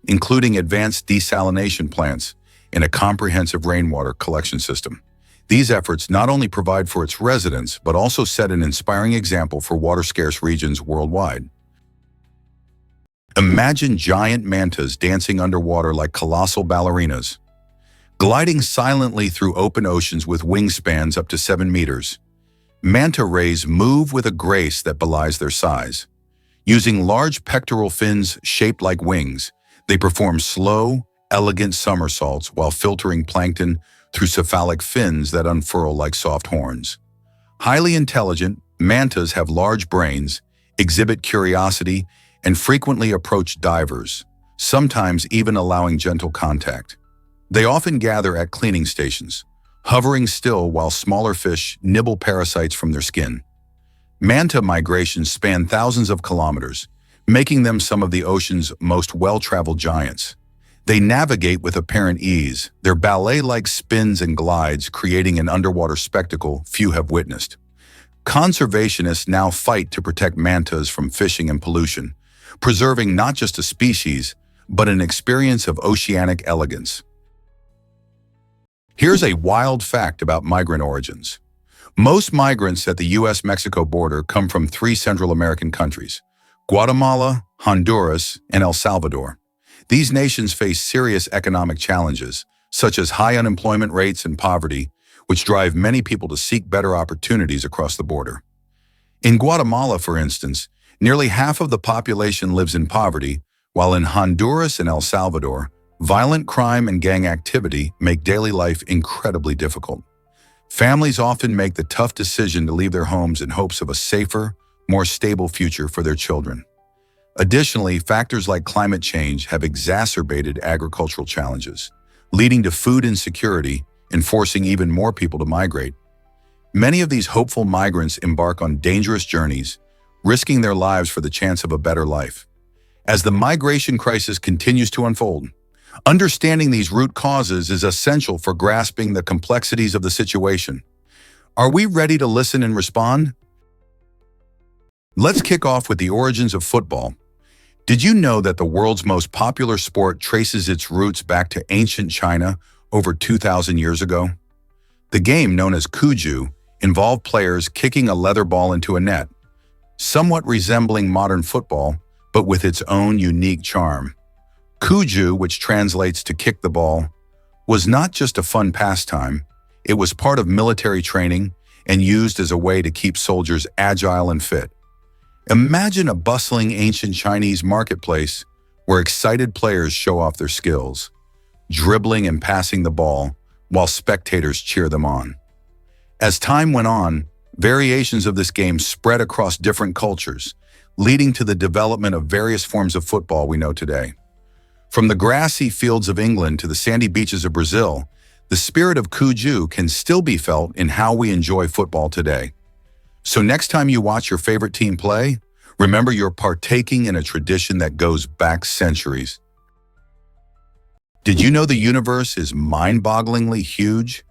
including advanced desalination plants and a comprehensive rainwater collection system. These efforts not only provide for its residents, but also set an inspiring example for water-scarce regions worldwide. Imagine giant mantas dancing underwater like colossal ballerinas, gliding silently through open oceans with wingspans up to 7 meters. Manta rays move with a grace that belies their size. Using large pectoral fins shaped like wings, they perform slow, elegant somersaults while filtering plankton through cephalic fins that unfurl like soft horns. Highly intelligent, mantas have large brains, exhibit curiosity, and frequently approach divers, sometimes even allowing gentle contact. They often gather at cleaning stations, hovering still while smaller fish nibble parasites from their skin. Manta migrations span thousands of kilometers, making them some of the ocean's most well-traveled giants. They navigate with apparent ease, their ballet-like spins and glides creating an underwater spectacle few have witnessed. Conservationists now fight to protect mantas from fishing and pollution, preserving not just a species, but an experience of oceanic elegance. Here's a wild fact about migrant origins. Most migrants at the US-Mexico border come from 3 Central American countries: Guatemala, Honduras, and El Salvador. These nations face serious economic challenges, such as high unemployment rates and poverty, which drive many people to seek better opportunities across the border. In Guatemala, for instance, nearly half of the population lives in poverty, while in Honduras and El Salvador, violent crime and gang activity make daily life incredibly difficult. Families often make the tough decision to leave their homes in hopes of a safer, more stable future for their children. Additionally, factors like climate change have exacerbated agricultural challenges, leading to food insecurity and forcing even more people to migrate. Many of these hopeful migrants embark on dangerous journeys, risking their lives for the chance of a better life. As the migration crisis continues to unfold, understanding these root causes is essential for grasping the complexities of the situation. Are we ready to listen and respond? Let's kick off with the origins of football. Did you know that the world's most popular sport traces its roots back to ancient China over 2,000 years ago? The game, known as cuju, involved players kicking a leather ball into a net, somewhat resembling modern football, but with its own unique charm. Cuju, which translates to kick the ball, was not just a fun pastime. It was part of military training and used as a way to keep soldiers agile and fit. Imagine a bustling ancient Chinese marketplace where excited players show off their skills, dribbling and passing the ball, while spectators cheer them on. As time went on, variations of this game spread across different cultures, leading to the development of various forms of football we know today. From the grassy fields of England to the sandy beaches of Brazil, the spirit of Cuju can still be felt in how we enjoy football today. So next time you watch your favorite team play, remember you're partaking in a tradition that goes back centuries. Did you know the universe is mind-bogglingly huge?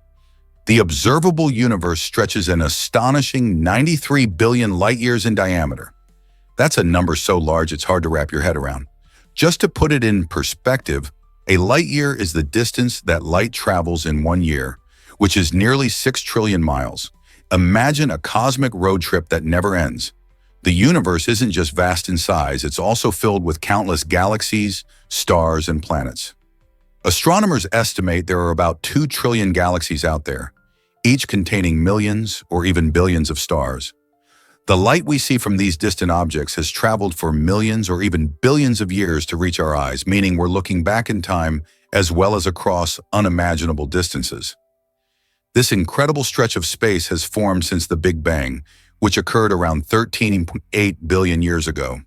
The observable universe stretches an astonishing 93 billion light-years in diameter. That's a number so large it's hard to wrap your head around. Just to put it in perspective, a light-year is the distance that light travels in 1 year, which is nearly 6 trillion miles. Imagine a cosmic road trip that never ends. The universe isn't just vast in size, it's also filled with countless galaxies, stars, and planets. Astronomers estimate there are about 2 trillion galaxies out there, each containing millions or even billions of stars. The light we see from these distant objects has traveled for millions or even billions of years to reach our eyes, meaning we're looking back in time as well as across unimaginable distances. This incredible stretch of space has formed since the Big Bang, which occurred around 13.8 billion years ago.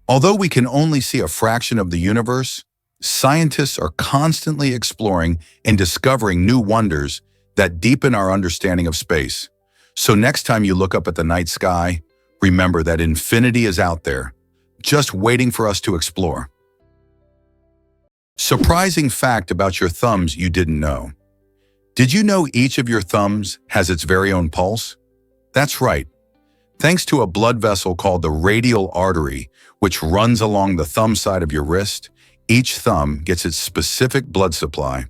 Although we can only see a fraction of the universe, scientists are constantly exploring and discovering new wonders that deepen our understanding of space. So next time you look up at the night sky, remember that infinity is out there, just waiting for us to explore. Surprising fact about your thumbs you didn't know. Did you know each of your thumbs has its very own pulse? That's right. Thanks to a blood vessel called the radial artery, which runs along the thumb side of your wrist, each thumb gets its specific blood supply.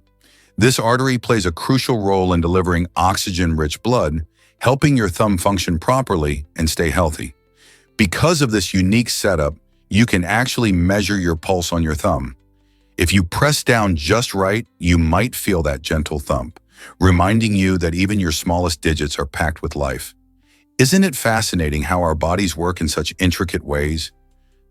This artery plays a crucial role in delivering oxygen-rich blood, helping your thumb function properly and stay healthy. Because of this unique setup, you can actually measure your pulse on your thumb. If you press down just right, you might feel that gentle thump, reminding you that even your smallest digits are packed with life. Isn't it fascinating how our bodies work in such intricate ways?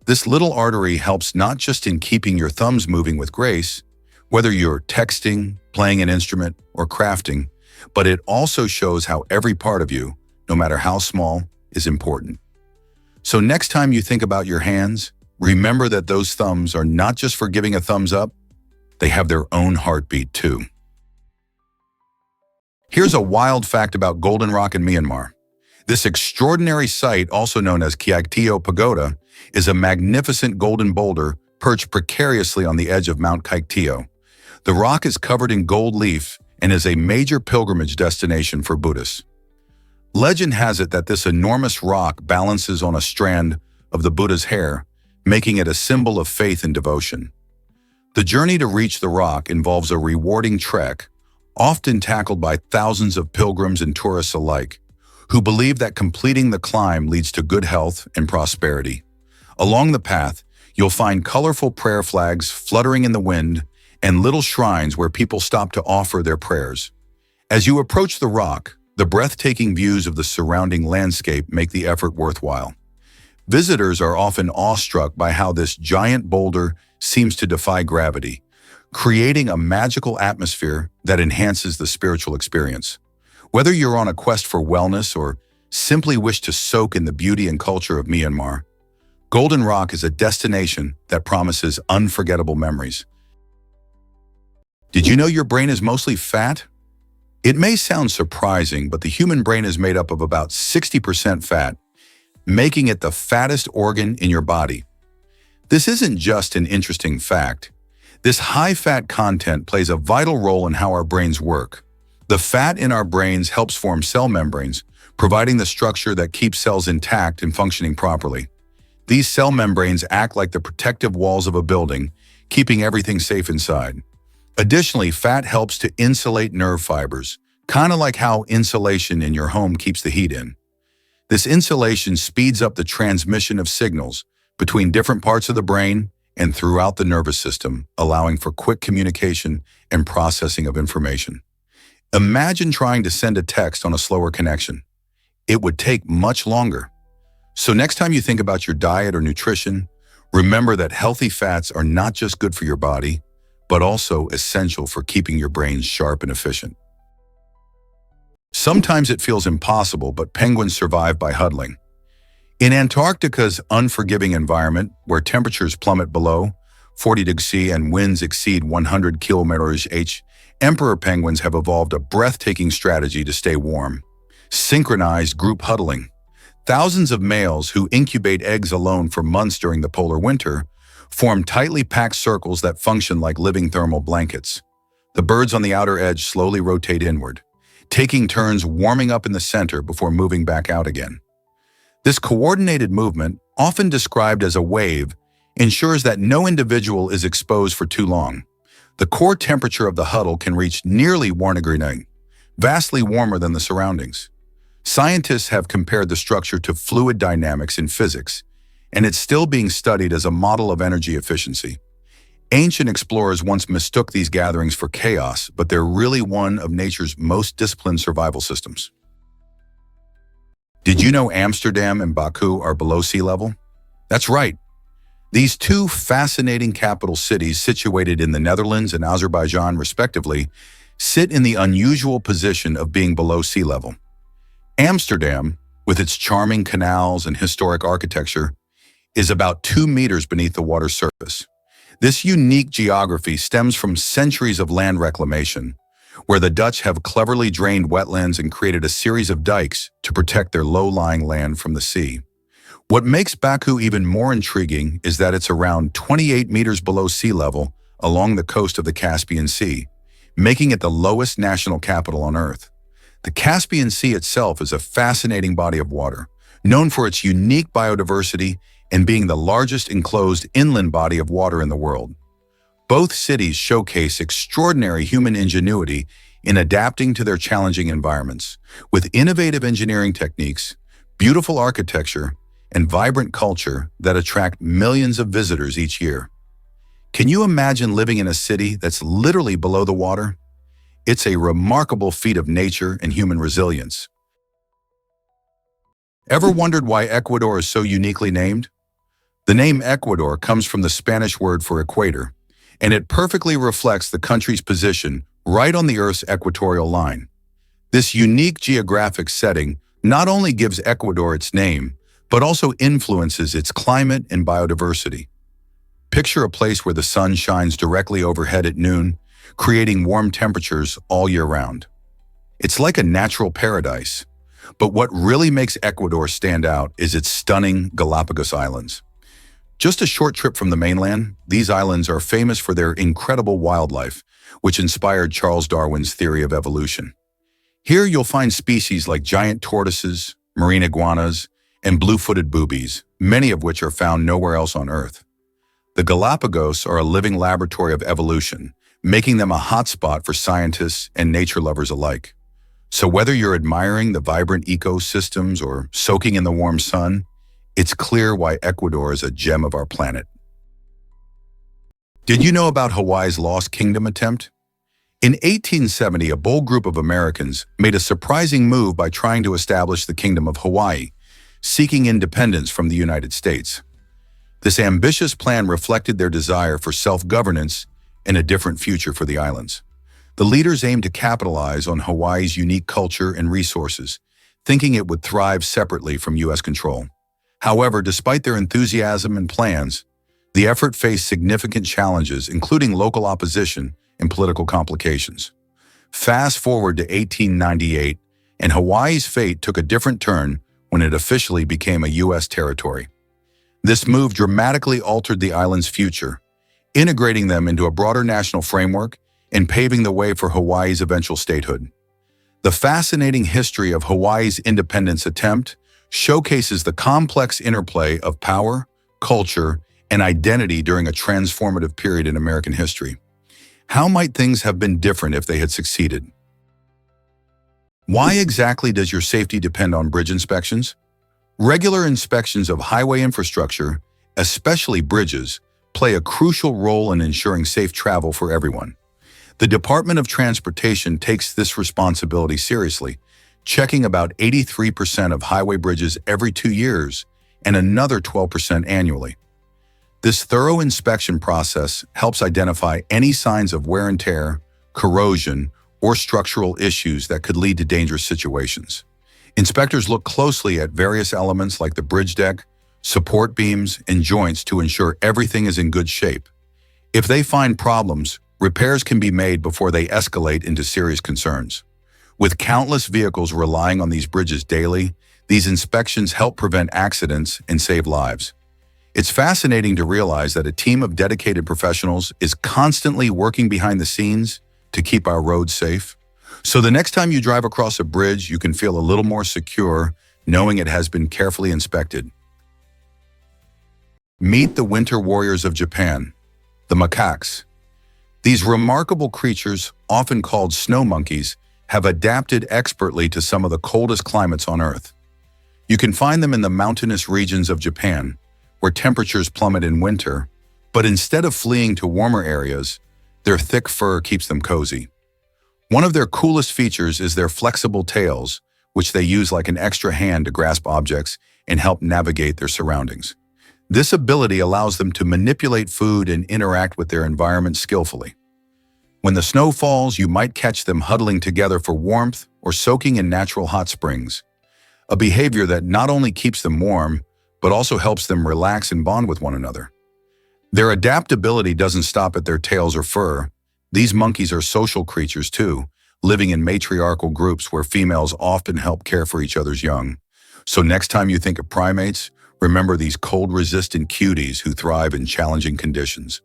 This little artery helps not just in keeping your thumbs moving with grace, whether you're texting, playing an instrument, or crafting, but it also shows how every part of you, no matter how small, is important. So next time you think about your hands, remember that those thumbs are not just for giving a thumbs up, they have their own heartbeat too. Here's a wild fact about Golden Rock in Myanmar. This extraordinary site, also known as Kyaiktiyo Pagoda, is a magnificent golden boulder perched precariously on the edge of Mount Kyaiktiyo. The rock is covered in gold leaf and is a major pilgrimage destination for Buddhists. Legend has it that this enormous rock balances on a strand of the Buddha's hair, making it a symbol of faith and devotion. The journey to reach the rock involves a rewarding trek, often tackled by thousands of pilgrims and tourists alike, who believe that completing the climb leads to good health and prosperity. Along the path, you'll find colorful prayer flags fluttering in the wind and little shrines where people stop to offer their prayers. As you approach the rock, the breathtaking views of the surrounding landscape make the effort worthwhile. Visitors are often awestruck by how this giant boulder seems to defy gravity, creating a magical atmosphere that enhances the spiritual experience. Whether you're on a quest for wellness or simply wish to soak in the beauty and culture of Myanmar, Golden Rock is a destination that promises unforgettable memories. Did you know your brain is mostly fat? It may sound surprising, but the human brain is made up of about 60% fat, making it the fattest organ in your body. This isn't just an interesting fact. This high-fat content plays a vital role in how our brains work. The fat in our brains helps form cell membranes, providing the structure that keeps cells intact and functioning properly. These cell membranes act like the protective walls of a building, keeping everything safe inside. Additionally, fat helps to insulate nerve fibers, kind of like how insulation in your home keeps the heat in. This insulation speeds up the transmission of signals between different parts of the brain and throughout the nervous system, allowing for quick communication and processing of information. Imagine trying to send a text on a slower connection. It would take much longer. So next time you think about your diet or nutrition, remember that healthy fats are not just good for your body, but also essential for keeping your brains sharp and efficient. Sometimes it feels impossible, but penguins survive by huddling. In Antarctica's unforgiving environment, where temperatures plummet below 40 degrees C and winds exceed 100 km/h, emperor penguins have evolved a breathtaking strategy to stay warm: synchronized group huddling. Thousands of males who incubate eggs alone for months during the polar winter form tightly packed circles that function like living thermal blankets. The birds on the outer edge slowly rotate inward, taking turns warming up in the center before moving back out again. This coordinated movement, often described as a wave, ensures that no individual is exposed for too long. The core temperature of the huddle can reach nearly 1°C, vastly warmer than the surroundings. Scientists have compared the structure to fluid dynamics in physics, and it's still being studied as a model of energy efficiency. Ancient explorers once mistook these gatherings for chaos, but they're really one of nature's most disciplined survival systems. Did you know Amsterdam and Baku are below sea level? That's right. These two fascinating capital cities, situated in the Netherlands and Azerbaijan respectively, sit in the unusual position of being below sea level. Amsterdam, with its charming canals and historic architecture, is about 2 meters beneath the water's surface. This unique geography stems from centuries of land reclamation, where the Dutch have cleverly drained wetlands and created a series of dikes to protect their low-lying land from the sea. What makes Baku even more intriguing is that it's around 28 meters below sea level along the coast of the Caspian Sea, making it the lowest national capital on Earth. The Caspian Sea itself is a fascinating body of water, known for its unique biodiversity and being the largest enclosed inland body of water in the world. Both cities showcase extraordinary human ingenuity in adapting to their challenging environments, with innovative engineering techniques, beautiful architecture, and vibrant culture that attract millions of visitors each year. Can you imagine living in a city that's literally below the water? It's a remarkable feat of nature and human resilience. Ever wondered why Ecuador is so uniquely named? The name Ecuador comes from the Spanish word for equator, and it perfectly reflects the country's position right on the Earth's equatorial line. This unique geographic setting not only gives Ecuador its name, but also influences its climate and biodiversity. Picture a place where the sun shines directly overhead at noon, creating warm temperatures all year round. It's like a natural paradise. But what really makes Ecuador stand out is its stunning Galapagos Islands. Just a short trip from the mainland, these islands are famous for their incredible wildlife, which inspired Charles Darwin's theory of evolution. Here you'll find species like giant tortoises, marine iguanas, and blue-footed boobies, many of which are found nowhere else on Earth. The Galapagos are a living laboratory of evolution, making them a hotspot for scientists and nature lovers alike. So whether you're admiring the vibrant ecosystems or soaking in the warm sun, it's clear why Ecuador is a gem of our planet. Did you know about Hawaii's Lost Kingdom attempt? In 1870, a bold group of Americans made a surprising move by trying to establish the Kingdom of Hawaii, seeking independence from the United States. This ambitious plan reflected their desire for self-governance and a different future for the islands. The leaders aimed to capitalize on Hawaii's unique culture and resources, thinking it would thrive separately from U.S. control. However, despite their enthusiasm and plans, the effort faced significant challenges, including local opposition and political complications. Fast forward to 1898, and Hawaii's fate took a different turn when it officially became a U.S. territory. This move dramatically altered the island's future, integrating them into a broader national framework and paving the way for Hawaii's eventual statehood. The fascinating history of Hawaii's independence attempt showcases the complex interplay of power, culture, and identity during a transformative period in American history. How might things have been different if they had succeeded? Why exactly does your safety depend on bridge inspections? Regular inspections of highway infrastructure, especially bridges, play a crucial role in ensuring safe travel for everyone. The Department of Transportation takes this responsibility seriously, checking about 83% of highway bridges every 2 years and another 12% annually. This thorough inspection process helps identify any signs of wear and tear, corrosion, or structural issues that could lead to dangerous situations. Inspectors look closely at various elements like the bridge deck, support beams, and joints to ensure everything is in good shape. If they find problems, repairs can be made before they escalate into serious concerns. With countless vehicles relying on these bridges daily, these inspections help prevent accidents and save lives. It's fascinating to realize that a team of dedicated professionals is constantly working behind the scenes to keep our roads safe. So the next time you drive across a bridge, you can feel a little more secure knowing it has been carefully inspected. Meet the winter warriors of Japan, the macaques. These remarkable creatures, often called snow monkeys, have adapted expertly to some of the coldest climates on Earth. You can find them in the mountainous regions of Japan, where temperatures plummet in winter, but instead of fleeing to warmer areas, their thick fur keeps them cozy. One of their coolest features is their flexible tails, which they use like an extra hand to grasp objects and help navigate their surroundings. This ability allows them to manipulate food and interact with their environment skillfully. When the snow falls, you might catch them huddling together for warmth or soaking in natural hot springs, a behavior that not only keeps them warm, but also helps them relax and bond with one another. Their adaptability doesn't stop at their tails or fur. These monkeys are social creatures too, living in matriarchal groups where females often help care for each other's young. So next time you think of primates, remember these cold-resistant cuties who thrive in challenging conditions.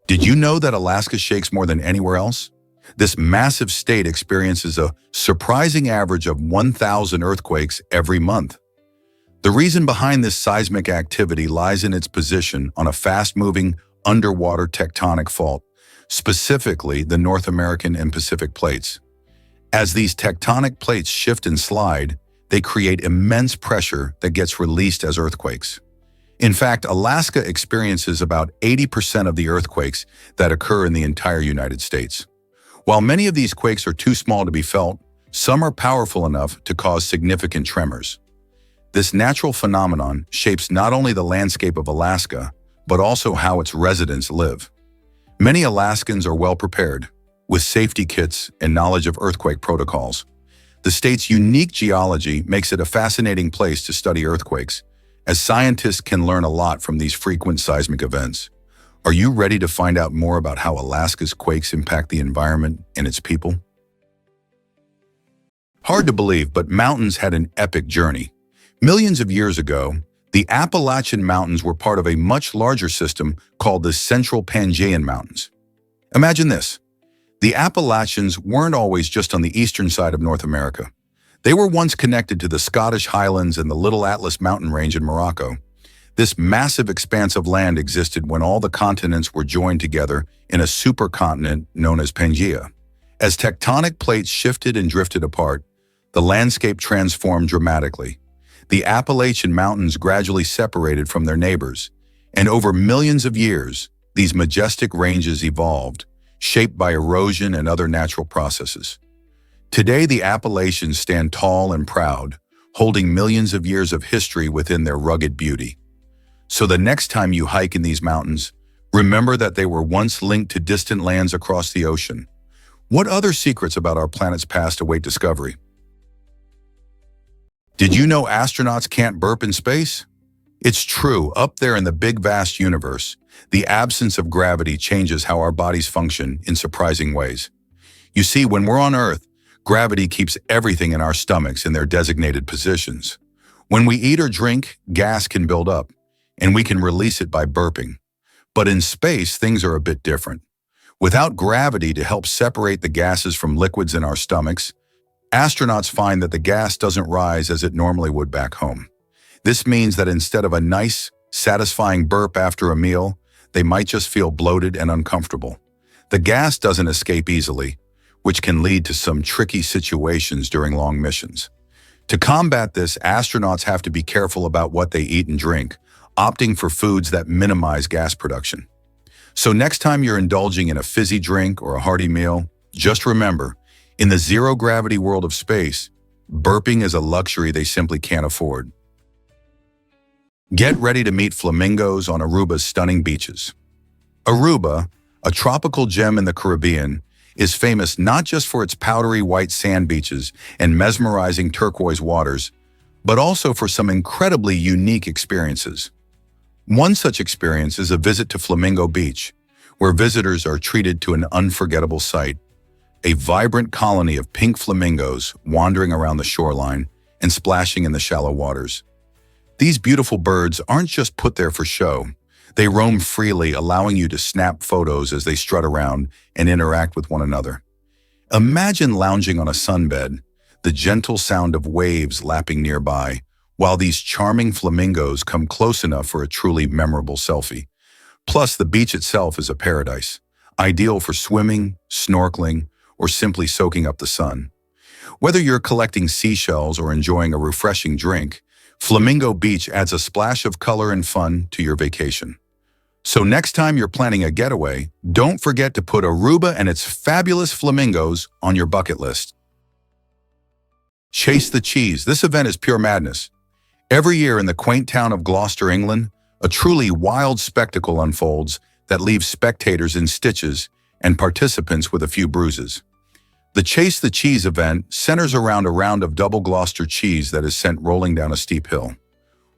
Did you know that Alaska shakes more than anywhere else? This massive state experiences a surprising average of 1,000 earthquakes every month. The reason behind this seismic activity lies in its position on a fast-moving underwater tectonic fault, specifically the North American and Pacific plates. As these tectonic plates shift and slide, they create immense pressure that gets released as earthquakes. In fact, Alaska experiences about 80% of the earthquakes that occur in the entire United States. While many of these quakes are too small to be felt, some are powerful enough to cause significant tremors. This natural phenomenon shapes not only the landscape of Alaska, but also how its residents live. Many Alaskans are well prepared, with safety kits and knowledge of earthquake protocols. The state's unique geology makes it a fascinating place to study earthquakes, as scientists can learn a lot from these frequent seismic events. Are you ready to find out more about how Alaska's quakes impact the environment and its people? Hard to believe, but mountains had an epic journey. Millions of years ago, the Appalachian Mountains were part of a much larger system called the Central Pangaean Mountains. Imagine this. The Appalachians weren't always just on the eastern side of North America. They were once connected to the Scottish Highlands and the Little Atlas mountain range in Morocco. This massive expanse of land existed when all the continents were joined together in a supercontinent known as Pangaea. As tectonic plates shifted and drifted apart, the landscape transformed dramatically. The Appalachian Mountains gradually separated from their neighbors, and over millions of years, these majestic ranges evolved, shaped by erosion and other natural processes. Today, the Appalachians stand tall and proud, holding millions of years of history within their rugged beauty. So the next time you hike in these mountains, remember that they were once linked to distant lands across the ocean. What other secrets about our planet's past await discovery? Did you know astronauts can't burp in space? It's true, up there in the big vast universe, the absence of gravity changes how our bodies function in surprising ways. You see, when we're on Earth, gravity keeps everything in our stomachs in their designated positions. When we eat or drink, gas can build up, and we can release it by burping. But in space, things are a bit different. Without gravity to help separate the gases from liquids in our stomachs, astronauts find that the gas doesn't rise as it normally would back home. This means that instead of a nice, satisfying burp after a meal, they might just feel bloated and uncomfortable. The gas doesn't escape easily, which can lead to some tricky situations during long missions. To combat this, astronauts have to be careful about what they eat and drink, opting for foods that minimize gas production. So next time you're indulging in a fizzy drink or a hearty meal, just remember, in the zero-gravity world of space, burping is a luxury they simply can't afford. Get ready to meet flamingos on Aruba's stunning beaches. Aruba, a tropical gem in the Caribbean, is famous not just for its powdery white sand beaches and mesmerizing turquoise waters, but also for some incredibly unique experiences. One such experience is a visit to Flamingo Beach, where visitors are treated to an unforgettable sight: a vibrant colony of pink flamingos wandering around the shoreline and splashing in the shallow waters. These beautiful birds aren't just put there for show. They roam freely, allowing you to snap photos as they strut around and interact with one another. Imagine lounging on a sunbed, the gentle sound of waves lapping nearby, while these charming flamingos come close enough for a truly memorable selfie. Plus, the beach itself is a paradise, ideal for swimming, snorkeling, or simply soaking up the sun. Whether you're collecting seashells or enjoying a refreshing drink, Flamingo Beach adds a splash of color and fun to your vacation. So next time you're planning a getaway, don't forget to put Aruba and its fabulous flamingos on your bucket list. Chase the Cheese. This event is pure madness. Every year in the quaint town of Gloucester, England, a truly wild spectacle unfolds that leaves spectators in stitches and participants with a few bruises. The Chase the Cheese event centers around a round of double Gloucester cheese that is sent rolling down a steep hill.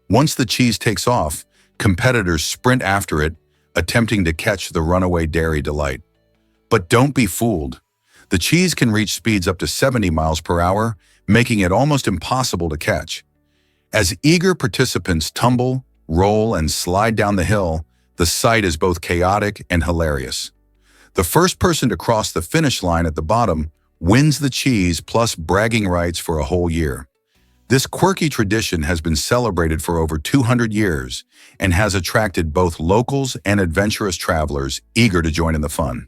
Once the cheese takes off, competitors sprint after it, attempting to catch the runaway dairy delight. But don't be fooled. The cheese can reach speeds up to 70 miles per hour, making it almost impossible to catch. As eager participants tumble, roll, and slide down the hill, the sight is both chaotic and hilarious. The first person to cross the finish line at the bottom wins the cheese plus bragging rights for a whole year. This quirky tradition has been celebrated for over 200 years and has attracted both locals and adventurous travelers eager to join in the fun.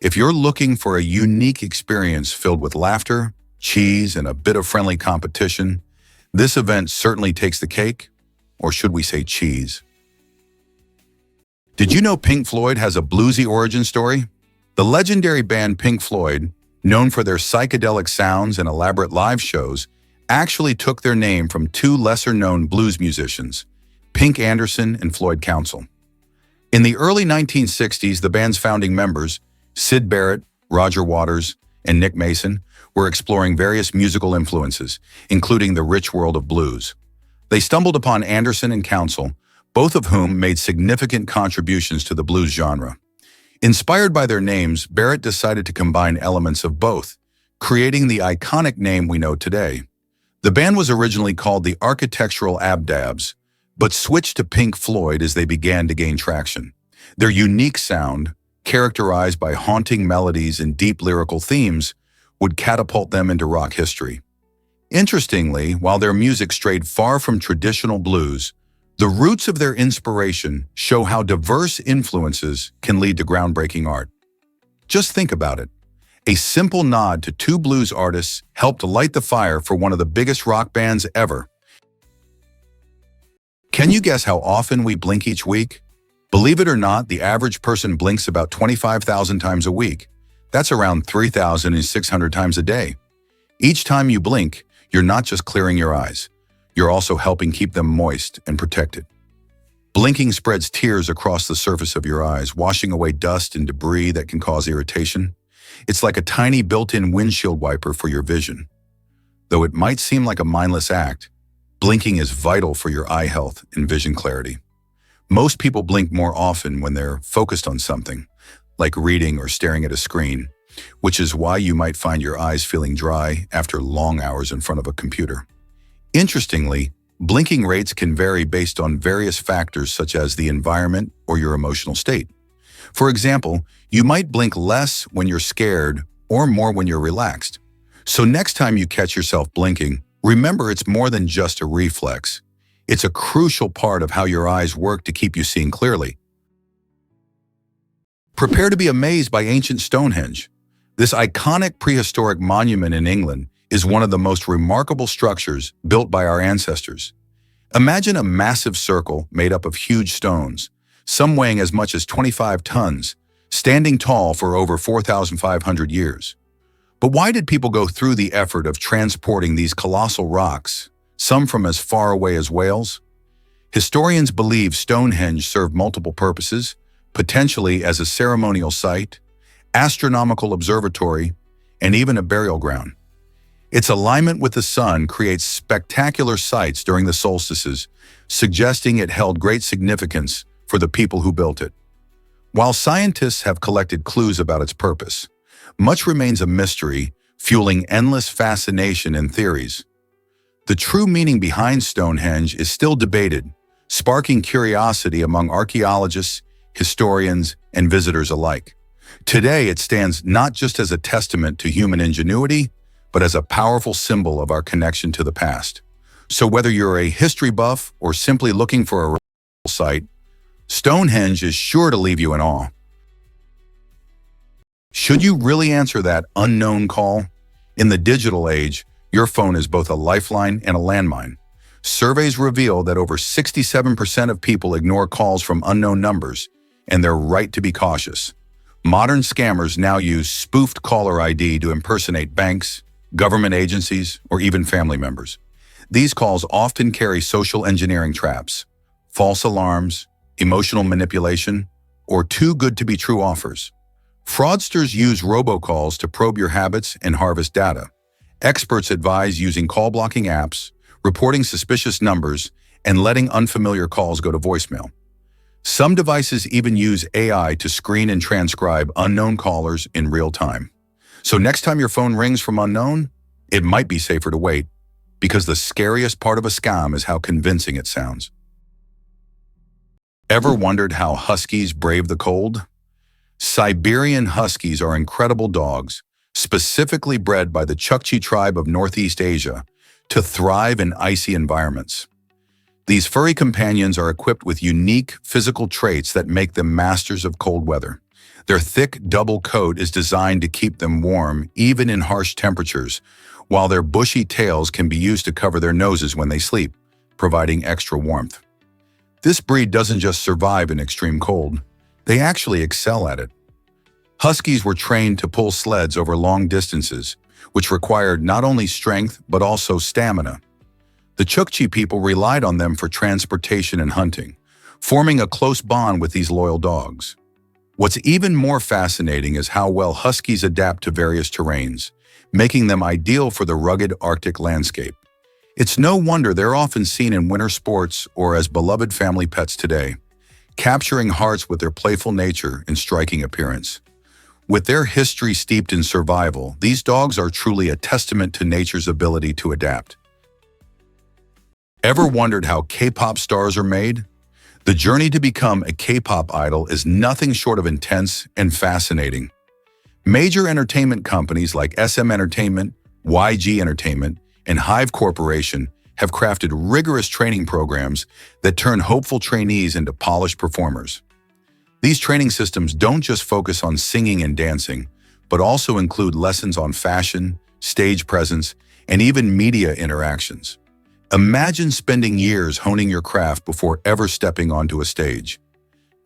If you're looking for a unique experience filled with laughter, cheese, and a bit of friendly competition, this event certainly takes the cake, or should we say cheese. Did you know Pink Floyd has a bluesy origin story? The legendary band Pink Floyd, known for their psychedelic sounds and elaborate live shows, actually took their name from two lesser-known blues musicians, Pink Anderson and Floyd Council. In the early 1960s, the band's founding members, Syd Barrett, Roger Waters, and Nick Mason, were exploring various musical influences, including the rich world of blues. They stumbled upon Anderson and Council, both of whom made significant contributions to the blues genre. Inspired by their names, Barrett decided to combine elements of both, creating the iconic name we know today. The band was originally called the Architectural Abdabs, but switched to Pink Floyd as they began to gain traction. Their unique sound, characterized by haunting melodies and deep lyrical themes, would catapult them into rock history. Interestingly, while their music strayed far from traditional blues, the roots of their inspiration show how diverse influences can lead to groundbreaking art. Just think about it. A simple nod to two blues artists helped light the fire for one of the biggest rock bands ever. Can you guess how often we blink each week? Believe it or not, the average person blinks about 25,000 times a week. That's around 3,600 times a day. Each time you blink, you're not just clearing your eyes. You're also helping keep them moist and protected. Blinking spreads tears across the surface of your eyes, washing away dust and debris that can cause irritation. It's like a tiny built-in windshield wiper for your vision. Though it might seem like a mindless act, blinking is vital for your eye health and vision clarity. Most people blink more often when they're focused on something, like reading or staring at a screen, which is why you might find your eyes feeling dry after long hours in front of a computer. Interestingly, blinking rates can vary based on various factors such as the environment or your emotional state. For example, you might blink less when you're scared or more when you're relaxed. So next time you catch yourself blinking, remember it's more than just a reflex. It's a crucial part of how your eyes work to keep you seeing clearly. Prepare to be amazed by ancient Stonehenge. This iconic prehistoric monument in England is one of the most remarkable structures built by our ancestors. Imagine a massive circle made up of huge stones, some weighing as much as 25 tons, standing tall for over 4,500 years. But why did people go through the effort of transporting these colossal rocks, some from as far away as Wales? Historians believe Stonehenge served multiple purposes, potentially as a ceremonial site, astronomical observatory, and even a burial ground. Its alignment with the sun creates spectacular sights during the solstices, suggesting it held great significance for the people who built it. While scientists have collected clues about its purpose, much remains a mystery, fueling endless fascination and theories. The true meaning behind Stonehenge is still debated, sparking curiosity among archaeologists, historians, and visitors alike. Today, it stands not just as a testament to human ingenuity, but as a powerful symbol of our connection to the past. So whether you're a history buff or simply looking for a reliable site, Stonehenge is sure to leave you in awe. Should you really answer that unknown call? In the digital age, your phone is both a lifeline and a landmine. Surveys reveal that over 67% of people ignore calls from unknown numbers, and they're right to be cautious. Modern scammers now use spoofed caller ID to impersonate banks, government agencies, or even family members. These calls often carry social engineering traps, false alarms, emotional manipulation, or too good to be true offers. Fraudsters use robocalls to probe your habits and harvest data. Experts advise using call-blocking apps, reporting suspicious numbers, and letting unfamiliar calls go to voicemail. Some devices even use AI to screen and transcribe unknown callers in real time. So next time your phone rings from unknown, it might be safer to wait, because the scariest part of a scam is how convincing it sounds. Ever wondered how huskies brave the cold? Siberian huskies are incredible dogs, specifically bred by the Chukchi tribe of Northeast Asia, to thrive in icy environments. These furry companions are equipped with unique physical traits that make them masters of cold weather. Their thick double coat is designed to keep them warm even in harsh temperatures, while their bushy tails can be used to cover their noses when they sleep, providing extra warmth. This breed doesn't just survive in extreme cold, they actually excel at it. Huskies were trained to pull sleds over long distances, which required not only strength but also stamina. The Chukchi people relied on them for transportation and hunting, forming a close bond with these loyal dogs. What's even more fascinating is how well huskies adapt to various terrains, making them ideal for the rugged Arctic landscape. It's no wonder they're often seen in winter sports or as beloved family pets today, capturing hearts with their playful nature and striking appearance. With their history steeped in survival, these dogs are truly a testament to nature's ability to adapt. Ever wondered how K-pop stars are made? The journey to become a K-pop idol is nothing short of intense and fascinating. Major entertainment companies like SM Entertainment, YG Entertainment, and Hive Corporation have crafted rigorous training programs that turn hopeful trainees into polished performers. These training systems don't just focus on singing and dancing, but also include lessons on fashion, stage presence, and even media interactions. Imagine spending years honing your craft before ever stepping onto a stage.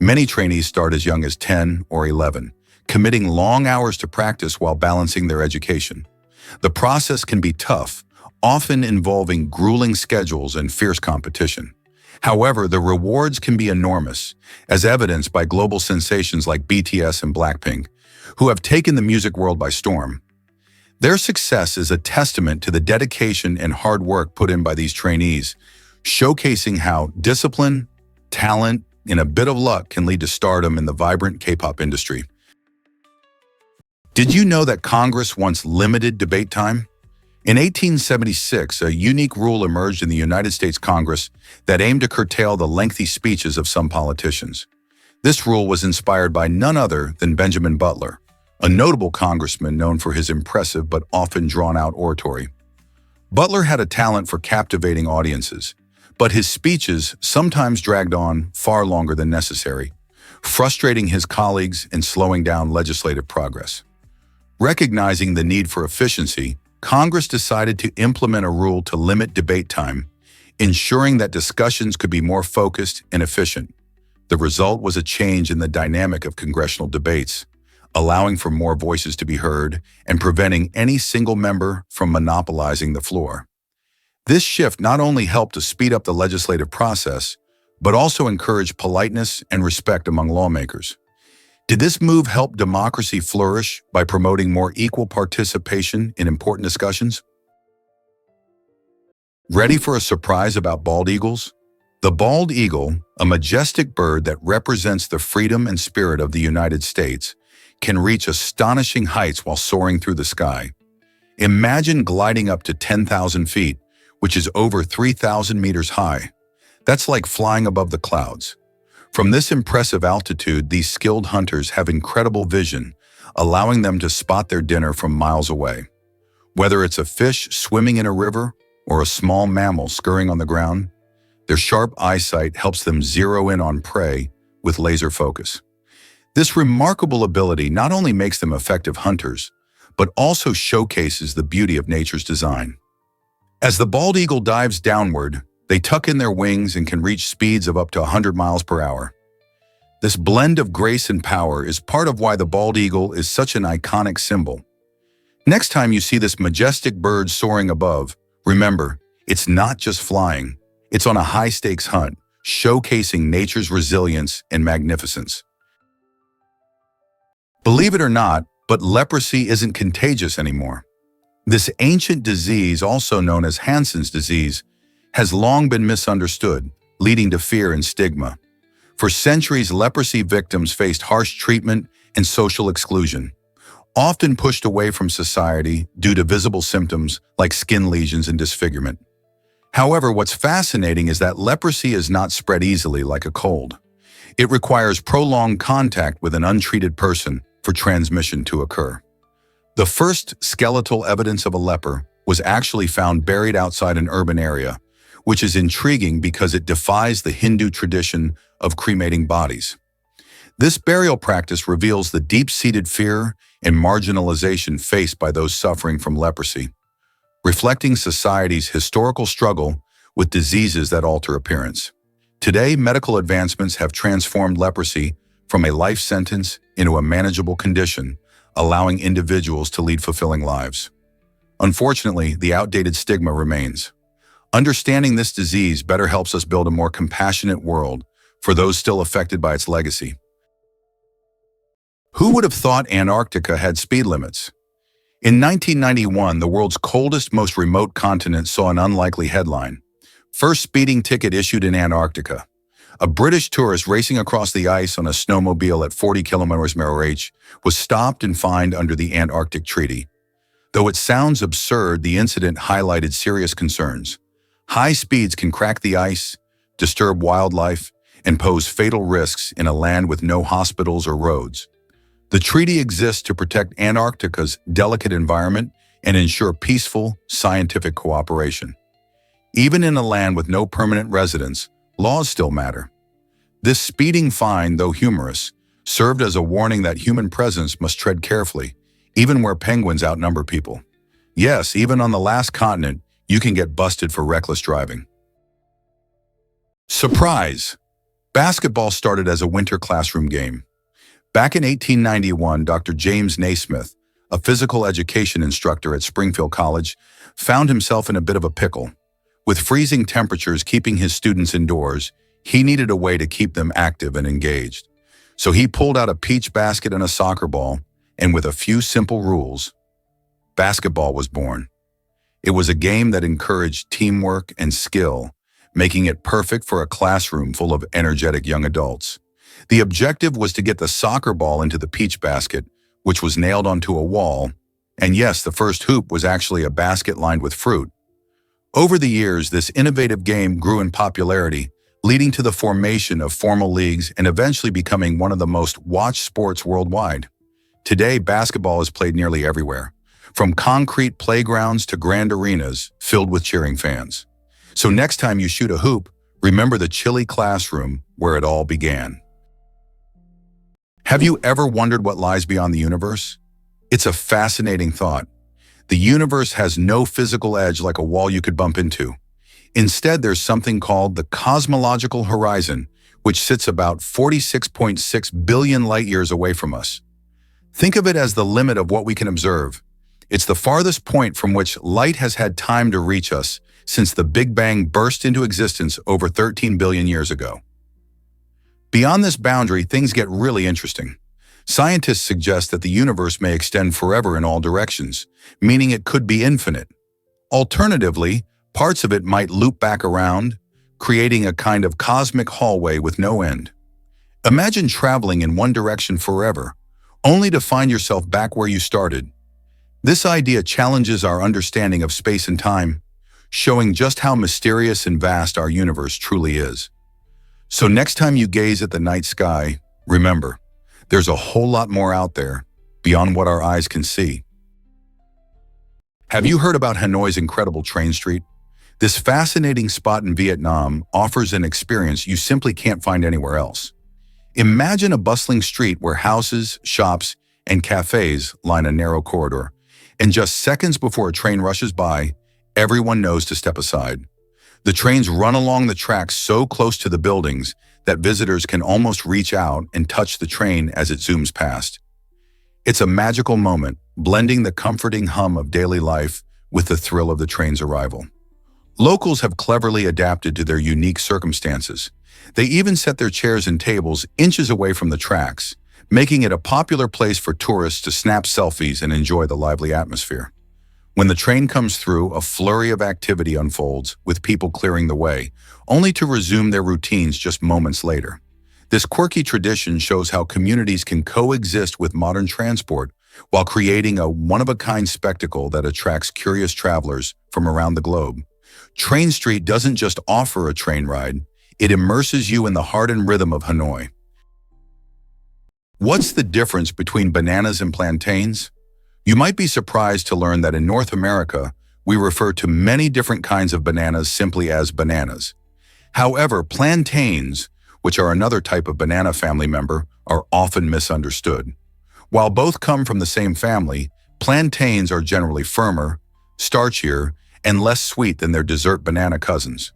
Many trainees start as young as 10 or 11, committing long hours to practice while balancing their education. The process can be tough, often involving grueling schedules and fierce competition. However, the rewards can be enormous, as evidenced by global sensations like BTS and Blackpink, who have taken the music world by storm. Their success is a testament to the dedication and hard work put in by these trainees, showcasing how discipline, talent, and a bit of luck can lead to stardom in the vibrant K-pop industry. Did you know that Congress once limited debate time? In 1876, a unique rule emerged in the United States Congress that aimed to curtail the lengthy speeches of some politicians. This rule was inspired by none other than Benjamin Butler, a notable congressman known for his impressive but often drawn-out oratory. Butler had a talent for captivating audiences, but his speeches sometimes dragged on far longer than necessary, frustrating his colleagues and slowing down legislative progress. Recognizing the need for efficiency, Congress decided to implement a rule to limit debate time, ensuring that discussions could be more focused and efficient. The result was a change in the dynamic of congressional debates, allowing for more voices to be heard and preventing any single member from monopolizing the floor. This shift not only helped to speed up the legislative process, but also encouraged politeness and respect among lawmakers. Did this move help democracy flourish by promoting more equal participation in important discussions? Ready for a surprise about bald eagles? The bald eagle, a majestic bird that represents the freedom and spirit of the United States, can reach astonishing heights while soaring through the sky. Imagine gliding up to 10,000 feet, which is over 3,000 meters high. That's like flying above the clouds. From this impressive altitude, these skilled hunters have incredible vision, allowing them to spot their dinner from miles away. Whether it's a fish swimming in a river or a small mammal scurrying on the ground, their sharp eyesight helps them zero in on prey with laser focus. This remarkable ability not only makes them effective hunters, but also showcases the beauty of nature's design. As the bald eagle dives downward, they tuck in their wings and can reach speeds of up to 100 miles per hour. This blend of grace and power is part of why the bald eagle is such an iconic symbol. Next time you see this majestic bird soaring above, remember, it's not just flying. It's on a high-stakes hunt, showcasing nature's resilience and magnificence. Believe it or not, but leprosy isn't contagious anymore. This ancient disease, also known as Hansen's disease, has long been misunderstood, leading to fear and stigma. For centuries, leprosy victims faced harsh treatment and social exclusion, often pushed away from society due to visible symptoms like skin lesions and disfigurement. However, what's fascinating is that leprosy is not spread easily like a cold. It requires prolonged contact with an untreated person for transmission to occur. The first skeletal evidence of a leper was actually found buried outside an urban area, which is intriguing because it defies the Hindu tradition of cremating bodies. This burial practice reveals the deep-seated fear and marginalization faced by those suffering from leprosy, reflecting society's historical struggle with diseases that alter appearance. Today, medical advancements have transformed leprosy from a life sentence into a manageable condition, allowing individuals to lead fulfilling lives. Unfortunately, the outdated stigma remains. Understanding this disease better helps us build a more compassionate world for those still affected by its legacy. Who would have thought Antarctica had speed limits? In 1991, the world's coldest, most remote continent saw an unlikely headline. First speeding ticket issued in Antarctica. A British tourist racing across the ice on a snowmobile at 40 km/h was stopped and fined under the Antarctic Treaty. Though it sounds absurd, the incident highlighted serious concerns. High speeds can crack the ice, disturb wildlife, and pose fatal risks in a land with no hospitals or roads. The treaty exists to protect Antarctica's delicate environment and ensure peaceful, scientific cooperation. Even in a land with no permanent residents, laws still matter. This speeding fine, though humorous, served as a warning that human presence must tread carefully, even where penguins outnumber people. Yes, even on the last continent, you can get busted for reckless driving. Surprise! Basketball started as a winter classroom game. Back in 1891, Dr. James Naismith, a physical education instructor at Springfield College, found himself in a bit of a pickle. With freezing temperatures keeping his students indoors, he needed a way to keep them active and engaged. So he pulled out a peach basket and a soccer ball, and with a few simple rules, basketball was born. It was a game that encouraged teamwork and skill, making it perfect for a classroom full of energetic young adults. The objective was to get the soccer ball into the peach basket, which was nailed onto a wall, and yes, the first hoop was actually a basket lined with fruit. Over the years, this innovative game grew in popularity, leading to the formation of formal leagues and eventually becoming one of the most watched sports worldwide. Today, basketball is played nearly everywhere, from concrete playgrounds to grand arenas filled with cheering fans. So next time you shoot a hoop, remember the chilly classroom where it all began. Have you ever wondered what lies beyond the universe? It's a fascinating thought. The universe has no physical edge like a wall you could bump into. Instead, there's something called the cosmological horizon, which sits about 46.6 billion light-years away from us. Think of it as the limit of what we can observe. It's the farthest point from which light has had time to reach us since the Big Bang burst into existence over 13 billion years ago. Beyond this boundary, things get really interesting. Scientists suggest that the universe may extend forever in all directions, meaning it could be infinite. Alternatively, parts of it might loop back around, creating a kind of cosmic hallway with no end. Imagine traveling in one direction forever, only to find yourself back where you started. This idea challenges our understanding of space and time, showing just how mysterious and vast our universe truly is. So next time you gaze at the night sky, remember, there's a whole lot more out there, beyond what our eyes can see. Have you heard about Hanoi's incredible train street? This fascinating spot in Vietnam offers an experience you simply can't find anywhere else. Imagine a bustling street where houses, shops, and cafes line a narrow corridor, and just seconds before a train rushes by, everyone knows to step aside. The trains run along the tracks so close to the buildings that visitors can almost reach out and touch the train as it zooms past. It's a magical moment, blending the comforting hum of daily life with the thrill of the train's arrival. Locals have cleverly adapted to their unique circumstances. They even set their chairs and tables inches away from the tracks, making it a popular place for tourists to snap selfies and enjoy the lively atmosphere. When the train comes through, a flurry of activity unfolds, with people clearing the way, only to resume their routines just moments later. This quirky tradition shows how communities can coexist with modern transport while creating a one-of-a-kind spectacle that attracts curious travelers from around the globe. Train Street doesn't just offer a train ride, it immerses you in the heart and rhythm of Hanoi. What's the difference between bananas and plantains? You might be surprised to learn that in North America, we refer to many different kinds of bananas simply as bananas. However, plantains, which are another type of banana family member, are often misunderstood. While both come from the same family, plantains are generally firmer, starchier, and less sweet than their dessert banana cousins.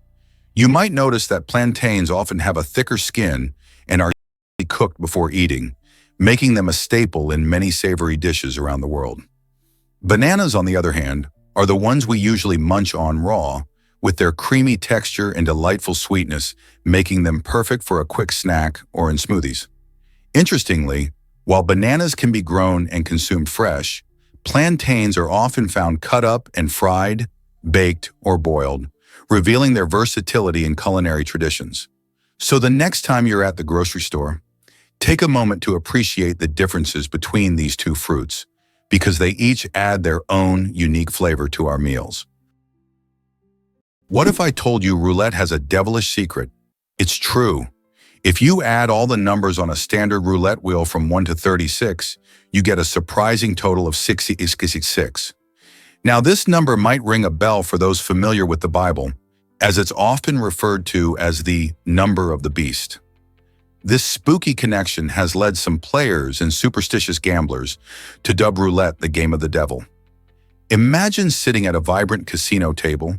You might notice that plantains often have a thicker skin and are usually cooked before eating, making them a staple in many savory dishes around the world. Bananas, on the other hand, are the ones we usually munch on raw, with their creamy texture and delightful sweetness, making them perfect for a quick snack or in smoothies. Interestingly, while bananas can be grown and consumed fresh, plantains are often found cut up and fried, baked, or boiled, revealing their versatility in culinary traditions. So the next time you're at the grocery store, take a moment to appreciate the differences between these two fruits, because they each add their own unique flavor to our meals. What if I told you roulette has a devilish secret? It's true. If you add all the numbers on a standard roulette wheel from 1 to 36, you get a surprising total of 666. Now, this number might ring a bell for those familiar with the Bible, as it's often referred to as the number of the beast. This spooky connection has led some players and superstitious gamblers to dub roulette the game of the devil. Imagine sitting at a vibrant casino table,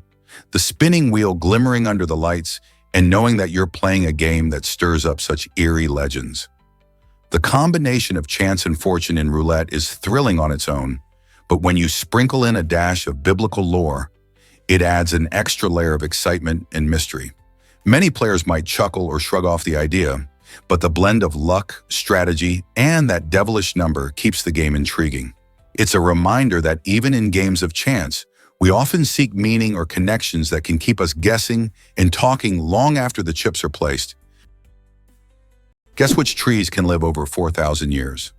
the spinning wheel glimmering under the lights, and knowing that you're playing a game that stirs up such eerie legends. The combination of chance and fortune in roulette is thrilling on its own, but when you sprinkle in a dash of biblical lore, it adds an extra layer of excitement and mystery. Many players might chuckle or shrug off the idea, but the blend of luck, strategy, and that devilish number keeps the game intriguing. It's a reminder that even in games of chance, we often seek meaning or connections that can keep us guessing and talking long after the chips are placed. Guess which trees can live over 4,000 years?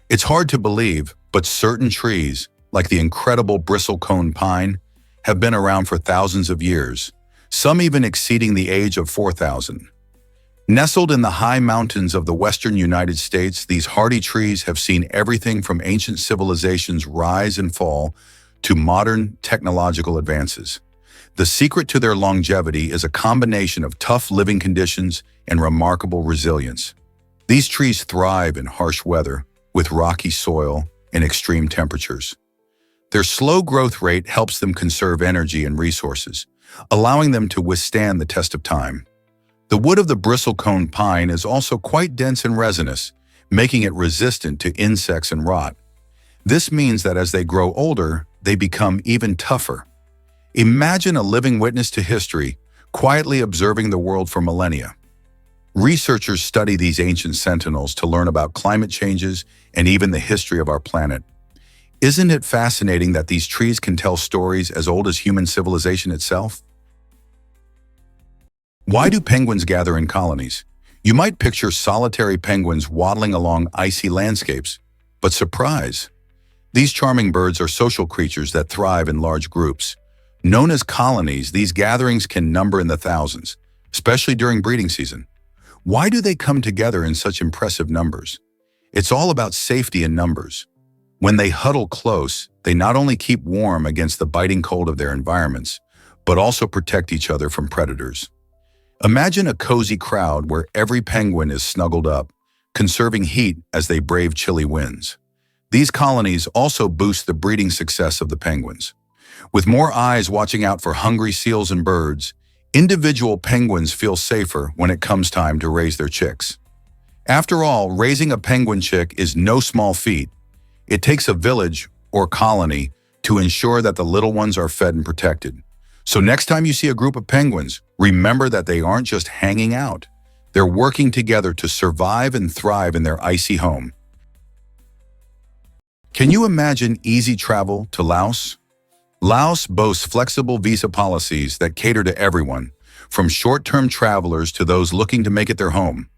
It's hard to believe, but certain trees, like the incredible bristlecone pine, have been around for thousands of years, some even exceeding the age of 4,000. Nestled in the high mountains of the western United States, these hardy trees have seen everything from ancient civilizations rise and fall to modern technological advances. The secret to their longevity is a combination of tough living conditions and remarkable resilience. These trees thrive in harsh weather, with rocky soil and extreme temperatures. Their slow growth rate helps them conserve energy and resources, allowing them to withstand the test of time. The wood of the bristlecone pine is also quite dense and resinous, making it resistant to insects and rot. This means that as they grow older, they become even tougher. Imagine a living witness to history, quietly observing the world for millennia. Researchers study these ancient sentinels to learn about climate changes and even the history of our planet. Isn't it fascinating that these trees can tell stories as old as human civilization itself? Why do penguins gather in colonies? You might picture solitary penguins waddling along icy landscapes, but surprise! These charming birds are social creatures that thrive in large groups. Known as colonies, these gatherings can number in the thousands, especially during breeding season. Why do they come together in such impressive numbers? It's all about safety in numbers. When they huddle close, they not only keep warm against the biting cold of their environments, but also protect each other from predators. Imagine a cozy crowd where every penguin is snuggled up, conserving heat as they brave chilly winds. These colonies also boost the breeding success of the penguins. With more eyes watching out for hungry seals and birds, individual penguins feel safer when it comes time to raise their chicks. After all, raising a penguin chick is no small feat. It takes a village or colony to ensure that the little ones are fed and protected. So next time you see a group of penguins, remember that they aren't just hanging out. They're working together to survive and thrive in their icy home. Can you imagine easy travel to Laos? Laos boasts flexible visa policies that cater to everyone, from short-term travelers to those looking to make it their home.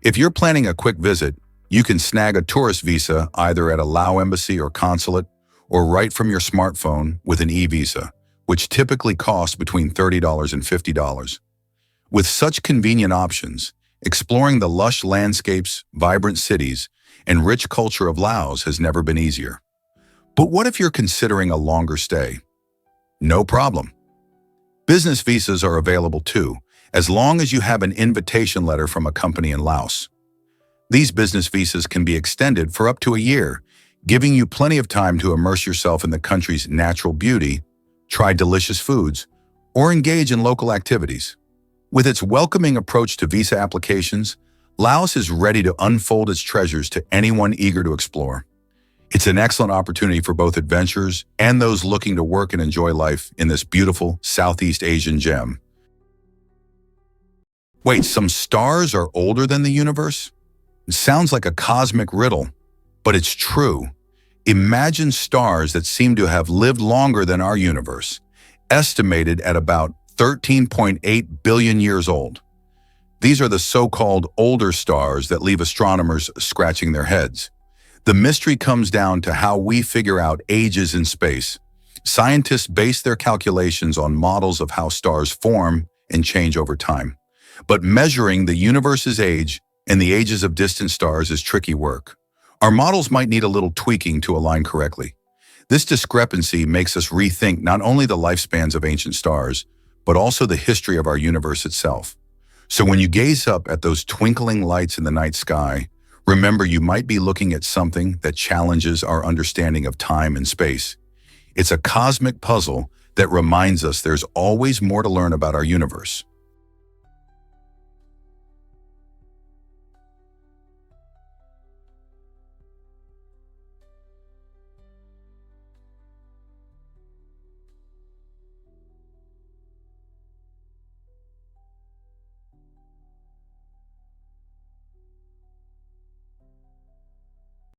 If you're planning a quick visit, you can snag a tourist visa either at a Lao embassy or consulate, or right from your smartphone with an e-visa, which typically costs between $30 and $50. With such convenient options, exploring the lush landscapes, vibrant cities, and rich culture of Laos has never been easier. But what if you're considering a longer stay? No problem. Business visas are available too, as long as you have an invitation letter from a company in Laos. These business visas can be extended for up to a year, giving you plenty of time to immerse yourself in the country's natural beauty, try delicious foods, or engage in local activities. With its welcoming approach to visa applications, Laos is ready to unfold its treasures to anyone eager to explore. It's an excellent opportunity for both adventurers and those looking to work and enjoy life in this beautiful Southeast Asian gem. Wait, some stars are older than the universe? It sounds like a cosmic riddle, but it's true. Imagine stars that seem to have lived longer than our universe, estimated at about 13.8 billion years old. These are the so-called older stars that leave astronomers scratching their heads. The mystery comes down to how we figure out ages in space. Scientists base their calculations on models of how stars form and change over time. But measuring the universe's age and the ages of distant stars is tricky work. Our models might need a little tweaking to align correctly. This discrepancy makes us rethink not only the lifespans of ancient stars, but also the history of our universe itself. So when you gaze up at those twinkling lights in the night sky, remember you might be looking at something that challenges our understanding of time and space. It's a cosmic puzzle that reminds us there's always more to learn about our universe.